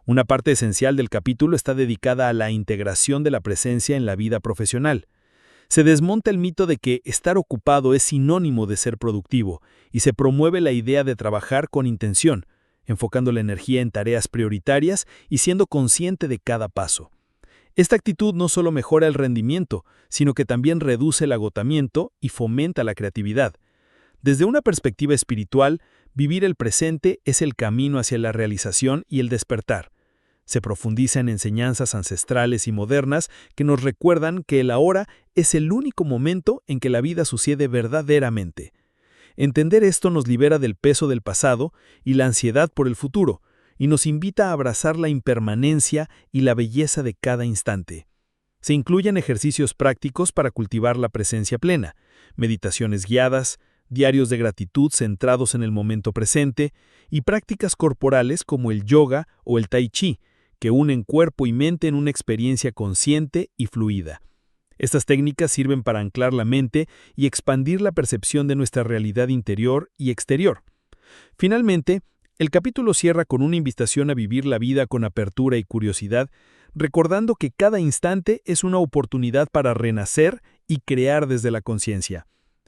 Una parte esencial del capítulo está dedicada a la integración de la presencia en la vida profesional. Se desmonta el mito de que estar ocupado es sinónimo de ser productivo y se promueve la idea de trabajar con intención, enfocando la energía en tareas prioritarias y siendo consciente de cada paso. Esta actitud no solo mejora el rendimiento, sino que también reduce el agotamiento y fomenta la creatividad. Desde una perspectiva espiritual, vivir el presente es el camino hacia la realización y el despertar. Se profundiza en enseñanzas ancestrales y modernas que nos recuerdan que el ahora es el único momento en que la vida sucede verdaderamente. Entender esto nos libera del peso del pasado y la ansiedad por el futuro, y nos invita a abrazar la impermanencia y la belleza de cada instante. Se incluyen ejercicios prácticos para cultivar la presencia plena, meditaciones guiadas, diarios de gratitud centrados en el momento presente, y prácticas corporales como el yoga o el tai chi, que unen cuerpo y mente en una experiencia consciente y fluida. Estas técnicas sirven para anclar la mente y expandir la percepción de nuestra realidad interior y exterior. Finalmente, el capítulo cierra con una invitación a vivir la vida con apertura y curiosidad, recordando que cada instante es una oportunidad para renacer y crear desde la conciencia.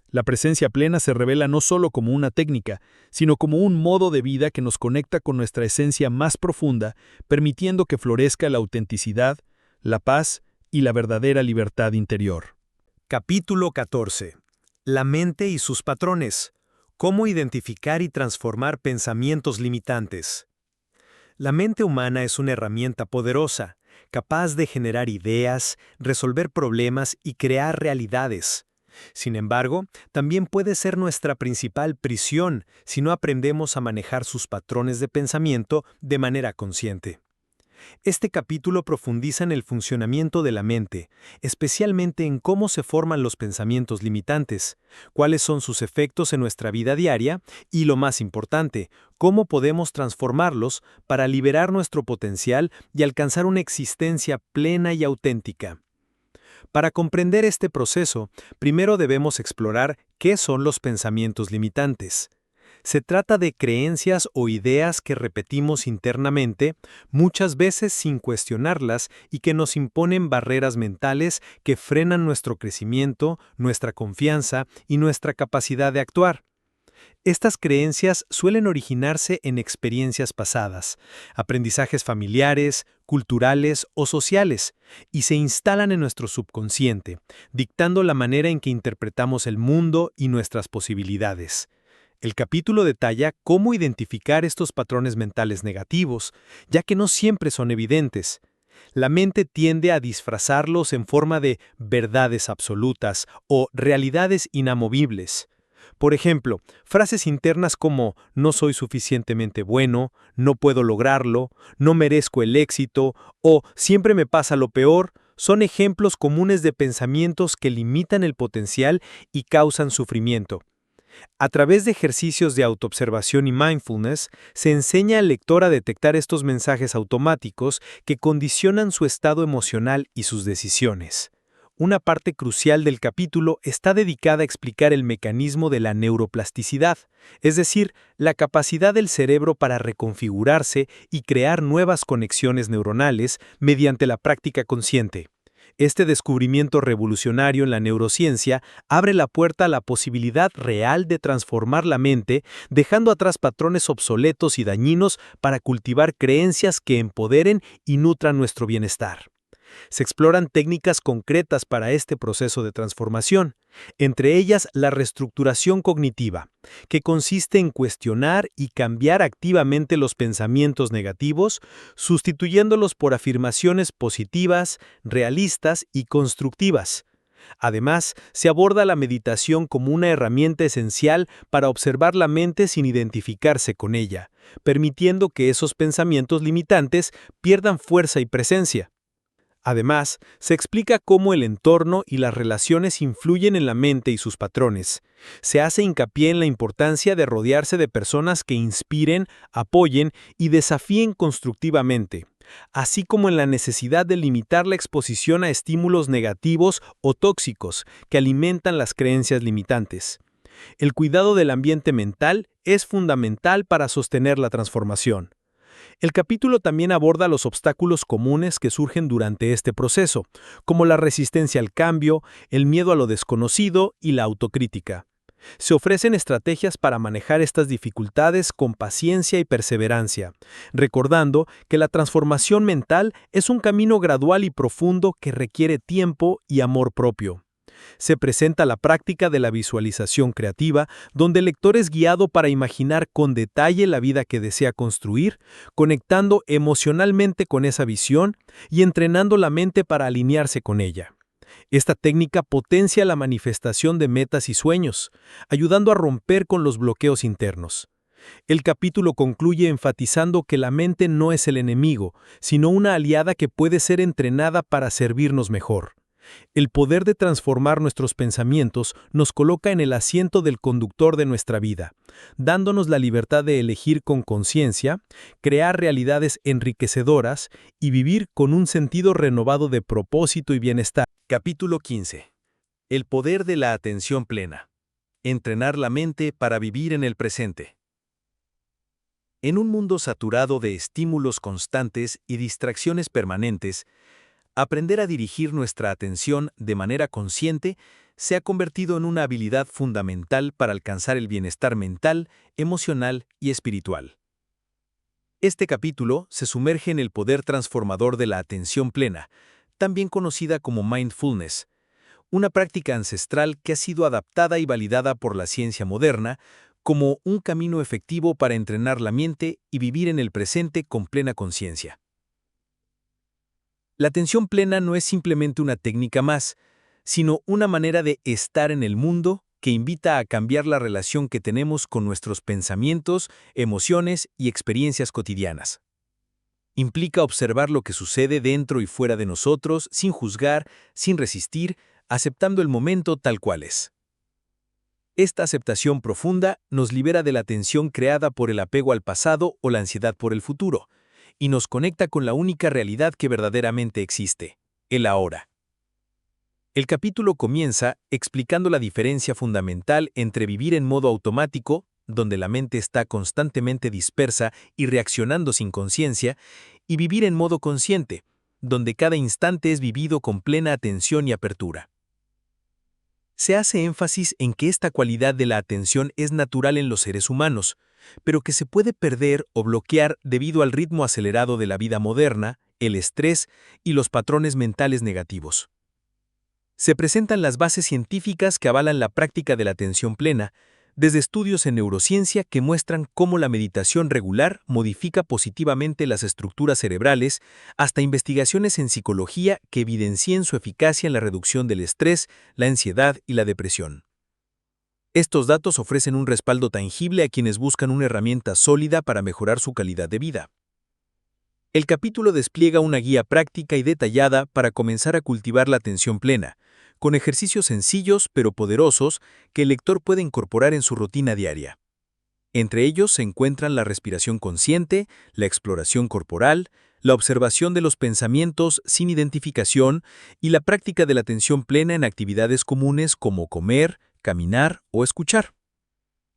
La presencia plena se revela no solo como una técnica, sino como un modo de vida que nos conecta con nuestra esencia más profunda, permitiendo que florezca la autenticidad, la paz y la verdadera libertad interior. Capítulo 14. La mente y sus patrones. Cómo identificar y transformar pensamientos limitantes. La mente humana es una herramienta poderosa, capaz de generar ideas, resolver problemas y crear realidades. Sin embargo, también puede ser nuestra principal prisión si no aprendemos a manejar sus patrones de pensamiento de manera consciente. Este capítulo profundiza en el funcionamiento de la mente, especialmente en cómo se forman los pensamientos limitantes, cuáles son sus efectos en nuestra vida diaria y, lo más importante, cómo podemos transformarlos para liberar nuestro potencial y alcanzar una existencia plena y auténtica. Para comprender este proceso, primero debemos explorar qué son los pensamientos limitantes. Se trata de creencias o ideas que repetimos internamente, muchas veces sin cuestionarlas y que nos imponen barreras mentales que frenan nuestro crecimiento, nuestra confianza y nuestra capacidad de actuar. Estas creencias suelen originarse en experiencias pasadas, aprendizajes familiares, culturales o sociales, y se instalan en nuestro subconsciente, dictando la manera en que interpretamos el mundo y nuestras posibilidades. El capítulo detalla cómo identificar estos patrones mentales negativos, ya que no siempre son evidentes. La mente tiende a disfrazarlos en forma de verdades absolutas o realidades inamovibles. Por ejemplo, frases internas como «no soy suficientemente bueno», «no puedo lograrlo», «no merezco el éxito» o «siempre me pasa lo peor» son ejemplos comunes de pensamientos que limitan el potencial y causan sufrimiento. A través de ejercicios de autoobservación y mindfulness, se enseña al lector a detectar estos mensajes automáticos que condicionan su estado emocional y sus decisiones. Una parte crucial del capítulo está dedicada a explicar el mecanismo de la neuroplasticidad, es decir, la capacidad del cerebro para reconfigurarse y crear nuevas conexiones neuronales mediante la práctica consciente. Este descubrimiento revolucionario en la neurociencia abre la puerta a la posibilidad real de transformar la mente, dejando atrás patrones obsoletos y dañinos para cultivar creencias que empoderen y nutran nuestro bienestar. Se exploran técnicas concretas para este proceso de transformación, entre ellas la reestructuración cognitiva, que consiste en cuestionar y cambiar activamente los pensamientos negativos, sustituyéndolos por afirmaciones positivas, realistas y constructivas. Además, se aborda la meditación como una herramienta esencial para observar la mente sin identificarse con ella, permitiendo que esos pensamientos limitantes pierdan fuerza y presencia. Además, se explica cómo el entorno y las relaciones influyen en la mente y sus patrones. Se hace hincapié en la importancia de rodearse de personas que inspiren, apoyen y desafíen constructivamente, así como en la necesidad de limitar la exposición a estímulos negativos o tóxicos que alimentan las creencias limitantes. El cuidado del ambiente mental es fundamental para sostener la transformación. El capítulo también aborda los obstáculos comunes que surgen durante este proceso, como la resistencia al cambio, el miedo a lo desconocido y la autocrítica. Se ofrecen estrategias para manejar estas dificultades con paciencia y perseverancia, recordando que la transformación mental es un camino gradual y profundo que requiere tiempo y amor propio. Se presenta la práctica de la visualización creativa, donde el lector es guiado para imaginar con detalle la vida que desea construir, conectando emocionalmente con esa visión y entrenando la mente para alinearse con ella. Esta técnica potencia la manifestación de metas y sueños, ayudando a romper con los bloqueos internos. El capítulo concluye enfatizando que la mente no es el enemigo, sino una aliada que puede ser entrenada para servirnos mejor. El poder de transformar nuestros pensamientos nos coloca en el asiento del conductor de nuestra vida, dándonos la libertad de elegir con conciencia, crear realidades enriquecedoras y vivir con un sentido renovado de propósito y bienestar. Capítulo 15. El poder de la atención plena. Entrenar la mente para vivir en el presente. En un mundo saturado de estímulos constantes y distracciones permanentes, aprender a dirigir nuestra atención de manera consciente se ha convertido en una habilidad fundamental para alcanzar el bienestar mental, emocional y espiritual. Este capítulo se sumerge en el poder transformador de la atención plena, también conocida como mindfulness, una práctica ancestral que ha sido adaptada y validada por la ciencia moderna como un camino efectivo para entrenar la mente y vivir en el presente con plena conciencia. La atención plena no es simplemente una técnica más, sino una manera de estar en el mundo que invita a cambiar la relación que tenemos con nuestros pensamientos, emociones y experiencias cotidianas. Implica observar lo que sucede dentro y fuera de nosotros sin juzgar, sin resistir, aceptando el momento tal cual es. Esta aceptación profunda nos libera de la tensión creada por el apego al pasado o la ansiedad por el futuro, y nos conecta con la única realidad que verdaderamente existe, el ahora. El capítulo comienza explicando la diferencia fundamental entre vivir en modo automático, donde la mente está constantemente dispersa y reaccionando sin conciencia, y vivir en modo consciente, donde cada instante es vivido con plena atención y apertura. Se hace énfasis en que esta cualidad de la atención es natural en los seres humanos, pero que se puede perder o bloquear debido al ritmo acelerado de la vida moderna, el estrés y los patrones mentales negativos. Se presentan las bases científicas que avalan la práctica de la atención plena, desde estudios en neurociencia que muestran cómo la meditación regular modifica positivamente las estructuras cerebrales, hasta investigaciones en psicología que evidencian su eficacia en la reducción del estrés, la ansiedad y la depresión. Estos datos ofrecen un respaldo tangible a quienes buscan una herramienta sólida para mejorar su calidad de vida. El capítulo despliega una guía práctica y detallada para comenzar a cultivar la atención plena, con ejercicios sencillos pero poderosos que el lector puede incorporar en su rutina diaria. Entre ellos se encuentran la respiración consciente, la exploración corporal, la observación de los pensamientos sin identificación y la práctica de la atención plena en actividades comunes como comer, caminar o escuchar.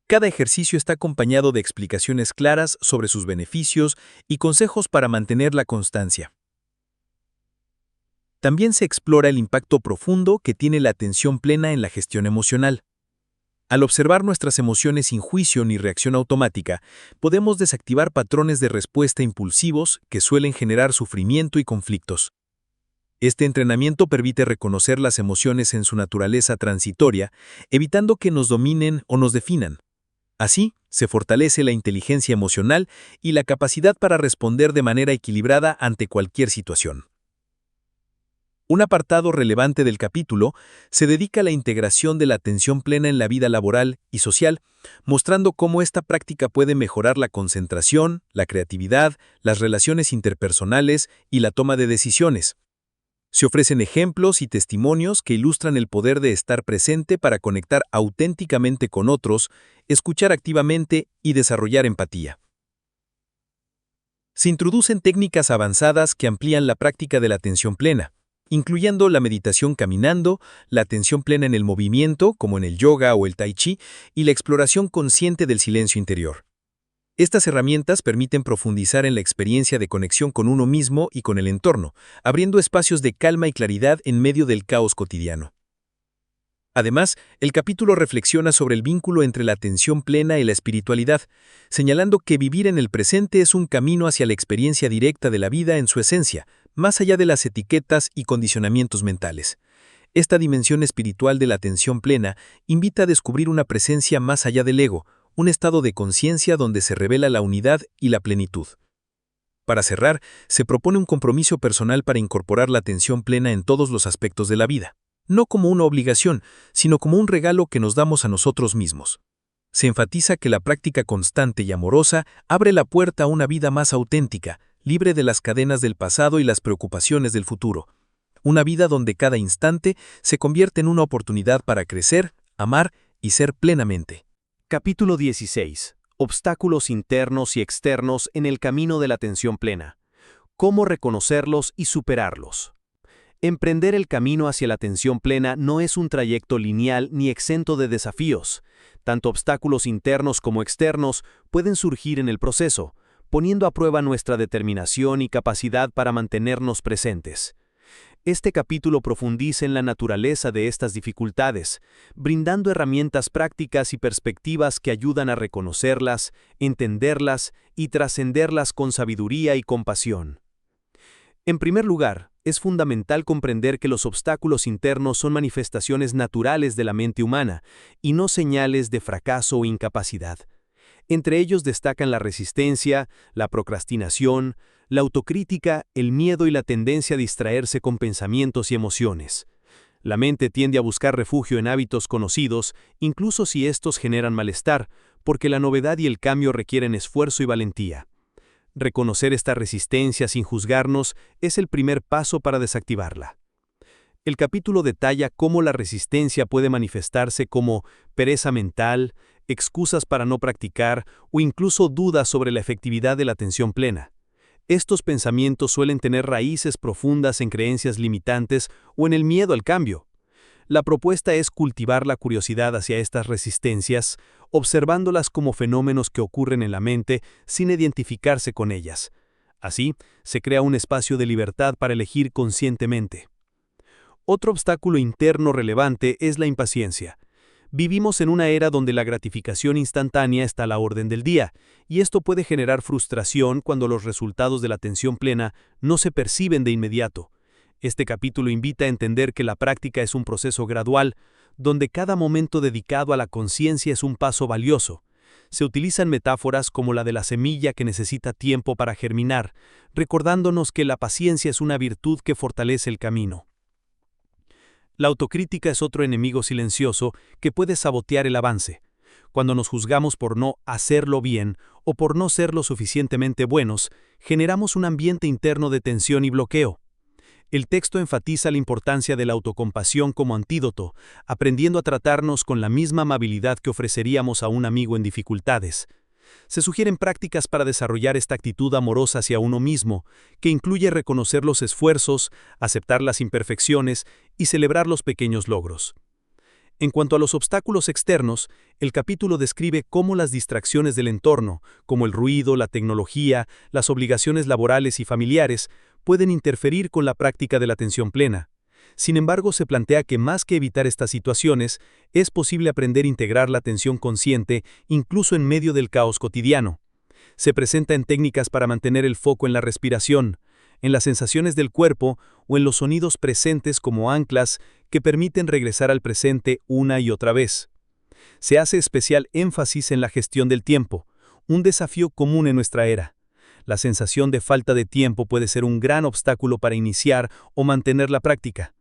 Cada ejercicio está acompañado de explicaciones claras sobre sus beneficios y consejos para mantener la constancia. También se explora el impacto profundo que tiene la atención plena en la gestión emocional. Al observar nuestras emociones sin juicio ni reacción automática, podemos desactivar patrones de respuesta impulsivos que suelen generar sufrimiento y conflictos. Este entrenamiento permite reconocer las emociones en su naturaleza transitoria, evitando que nos dominen o nos definan. Así, se fortalece la inteligencia emocional y la capacidad para responder de manera equilibrada ante cualquier situación. Un apartado relevante del capítulo se dedica a la integración de la atención plena en la vida laboral y social, mostrando cómo esta práctica puede mejorar la concentración, la creatividad, las relaciones interpersonales y la toma de decisiones. Se ofrecen ejemplos y testimonios que ilustran el poder de estar presente para conectar auténticamente con otros, escuchar activamente y desarrollar empatía. Se introducen técnicas avanzadas que amplían la práctica de la atención plena, incluyendo la meditación caminando, la atención plena en el movimiento, como en el yoga o el tai chi, y la exploración consciente del silencio interior. Estas herramientas permiten profundizar en la experiencia de conexión con uno mismo y con el entorno, abriendo espacios de calma y claridad en medio del caos cotidiano. Además, el capítulo reflexiona sobre el vínculo entre la atención plena y la espiritualidad, señalando que vivir en el presente es un camino hacia la experiencia directa de la vida en su esencia, más allá de las etiquetas y condicionamientos mentales. Esta dimensión espiritual de la atención plena invita a descubrir una presencia más allá del ego, un estado de conciencia donde se revela la unidad y la plenitud. Para cerrar, se propone un compromiso personal para incorporar la atención plena en todos los aspectos de la vida, no como una obligación, sino como un regalo que nos damos a nosotros mismos. Se enfatiza que la práctica constante y amorosa abre la puerta a una vida más auténtica, libre de las cadenas del pasado y las preocupaciones del futuro. Una vida donde cada instante se convierte en una oportunidad para crecer, amar y ser plenamente. Capítulo 16. Obstáculos internos y externos en el camino de la atención plena. Cómo reconocerlos y superarlos. Emprender el camino hacia la atención plena no es un trayecto lineal ni exento de desafíos. Tanto obstáculos internos como externos pueden surgir en el proceso, poniendo a prueba nuestra determinación y capacidad para mantenernos presentes. Este capítulo profundiza en la naturaleza de estas dificultades, brindando herramientas prácticas y perspectivas que ayudan a reconocerlas, entenderlas y trascenderlas con sabiduría y compasión. En primer lugar, es fundamental comprender que los obstáculos internos son manifestaciones naturales de la mente humana y no señales de fracaso o incapacidad. Entre ellos destacan la resistencia, la procrastinación, la autocrítica, el miedo y la tendencia a distraerse con pensamientos y emociones. La mente tiende a buscar refugio en hábitos conocidos, incluso si estos generan malestar, porque la novedad y el cambio requieren esfuerzo y valentía. Reconocer esta resistencia sin juzgarnos es el primer paso para desactivarla. El capítulo detalla cómo la resistencia puede manifestarse como pereza mental, excusas para no practicar o incluso dudas sobre la efectividad de la atención plena. Estos pensamientos suelen tener raíces profundas en creencias limitantes o en el miedo al cambio. La propuesta es cultivar la curiosidad hacia estas resistencias, observándolas como fenómenos que ocurren en la mente sin identificarse con ellas. Así, se crea un espacio de libertad para elegir conscientemente. Otro obstáculo interno relevante es la impaciencia. Vivimos en una era donde la gratificación instantánea está a la orden del día, y esto puede generar frustración cuando los resultados de la atención plena no se perciben de inmediato. Este capítulo invita a entender que la práctica es un proceso gradual, donde cada momento dedicado a la conciencia es un paso valioso. Se utilizan metáforas como la de la semilla que necesita tiempo para germinar, recordándonos que la paciencia es una virtud que fortalece el camino. La autocrítica es otro enemigo silencioso que puede sabotear el avance. Cuando nos juzgamos por no hacerlo bien o por no ser lo suficientemente buenos, generamos un ambiente interno de tensión y bloqueo. El texto enfatiza la importancia de la autocompasión como antídoto, aprendiendo a tratarnos con la misma amabilidad que ofreceríamos a un amigo en dificultades. Se sugieren prácticas para desarrollar esta actitud amorosa hacia uno mismo, que incluye reconocer los esfuerzos, aceptar las imperfecciones y celebrar los pequeños logros. En cuanto a los obstáculos externos, el capítulo describe cómo las distracciones del entorno, como el ruido, la tecnología, las obligaciones laborales y familiares, pueden interferir con la práctica de la atención plena. Sin embargo, se plantea que más que evitar estas situaciones, es posible aprender a integrar la atención consciente incluso en medio del caos cotidiano. Se presenta en técnicas para mantener el foco en la respiración, en las sensaciones del cuerpo o en los sonidos presentes como anclas que permiten regresar al presente una y otra vez. Se hace especial énfasis en la gestión del tiempo, un desafío común en nuestra era. La sensación de falta de tiempo puede ser un gran obstáculo para iniciar o mantener la práctica.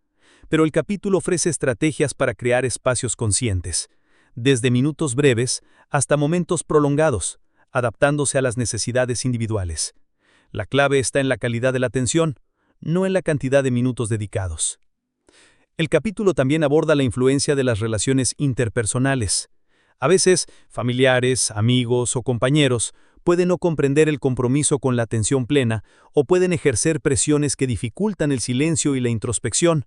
Pero el capítulo ofrece estrategias para crear espacios conscientes, desde minutos breves hasta momentos prolongados, adaptándose a las necesidades individuales. La clave está en la calidad de la atención, no en la cantidad de minutos dedicados. El capítulo también aborda la influencia de las relaciones interpersonales. A veces, familiares, amigos o compañeros pueden no comprender el compromiso con la atención plena o pueden ejercer presiones que dificultan el silencio y la introspección.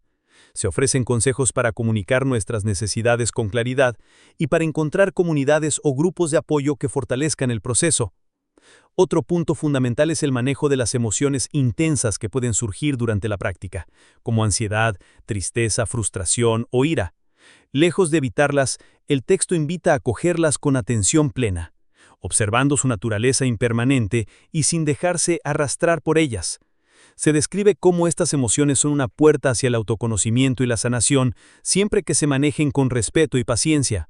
Se ofrecen consejos para comunicar nuestras necesidades con claridad y para encontrar comunidades o grupos de apoyo que fortalezcan el proceso. Otro punto fundamental es el manejo de las emociones intensas que pueden surgir durante la práctica, como ansiedad, tristeza, frustración o ira. Lejos de evitarlas, el texto invita a acogerlas con atención plena, observando su naturaleza impermanente y sin dejarse arrastrar por ellas. Se describe cómo estas emociones son una puerta hacia el autoconocimiento y la sanación, siempre que se manejen con respeto y paciencia.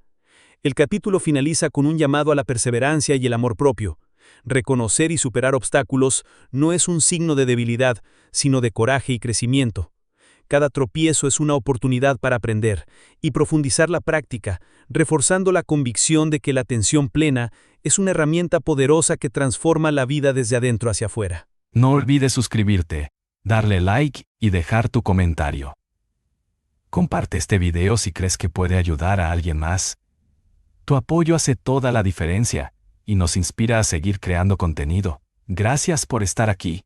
El capítulo finaliza con un llamado a la perseverancia y el amor propio. Reconocer y superar obstáculos no es un signo de debilidad, sino de coraje y crecimiento. Cada tropiezo es una oportunidad para aprender y profundizar la práctica, reforzando la convicción de que la atención plena es una herramienta poderosa que transforma la vida desde adentro hacia afuera. No olvides suscribirte, darle like y dejar tu comentario. Comparte este video si crees que puede ayudar a alguien más. Tu apoyo hace toda la diferencia y nos inspira a seguir creando contenido. Gracias por estar aquí.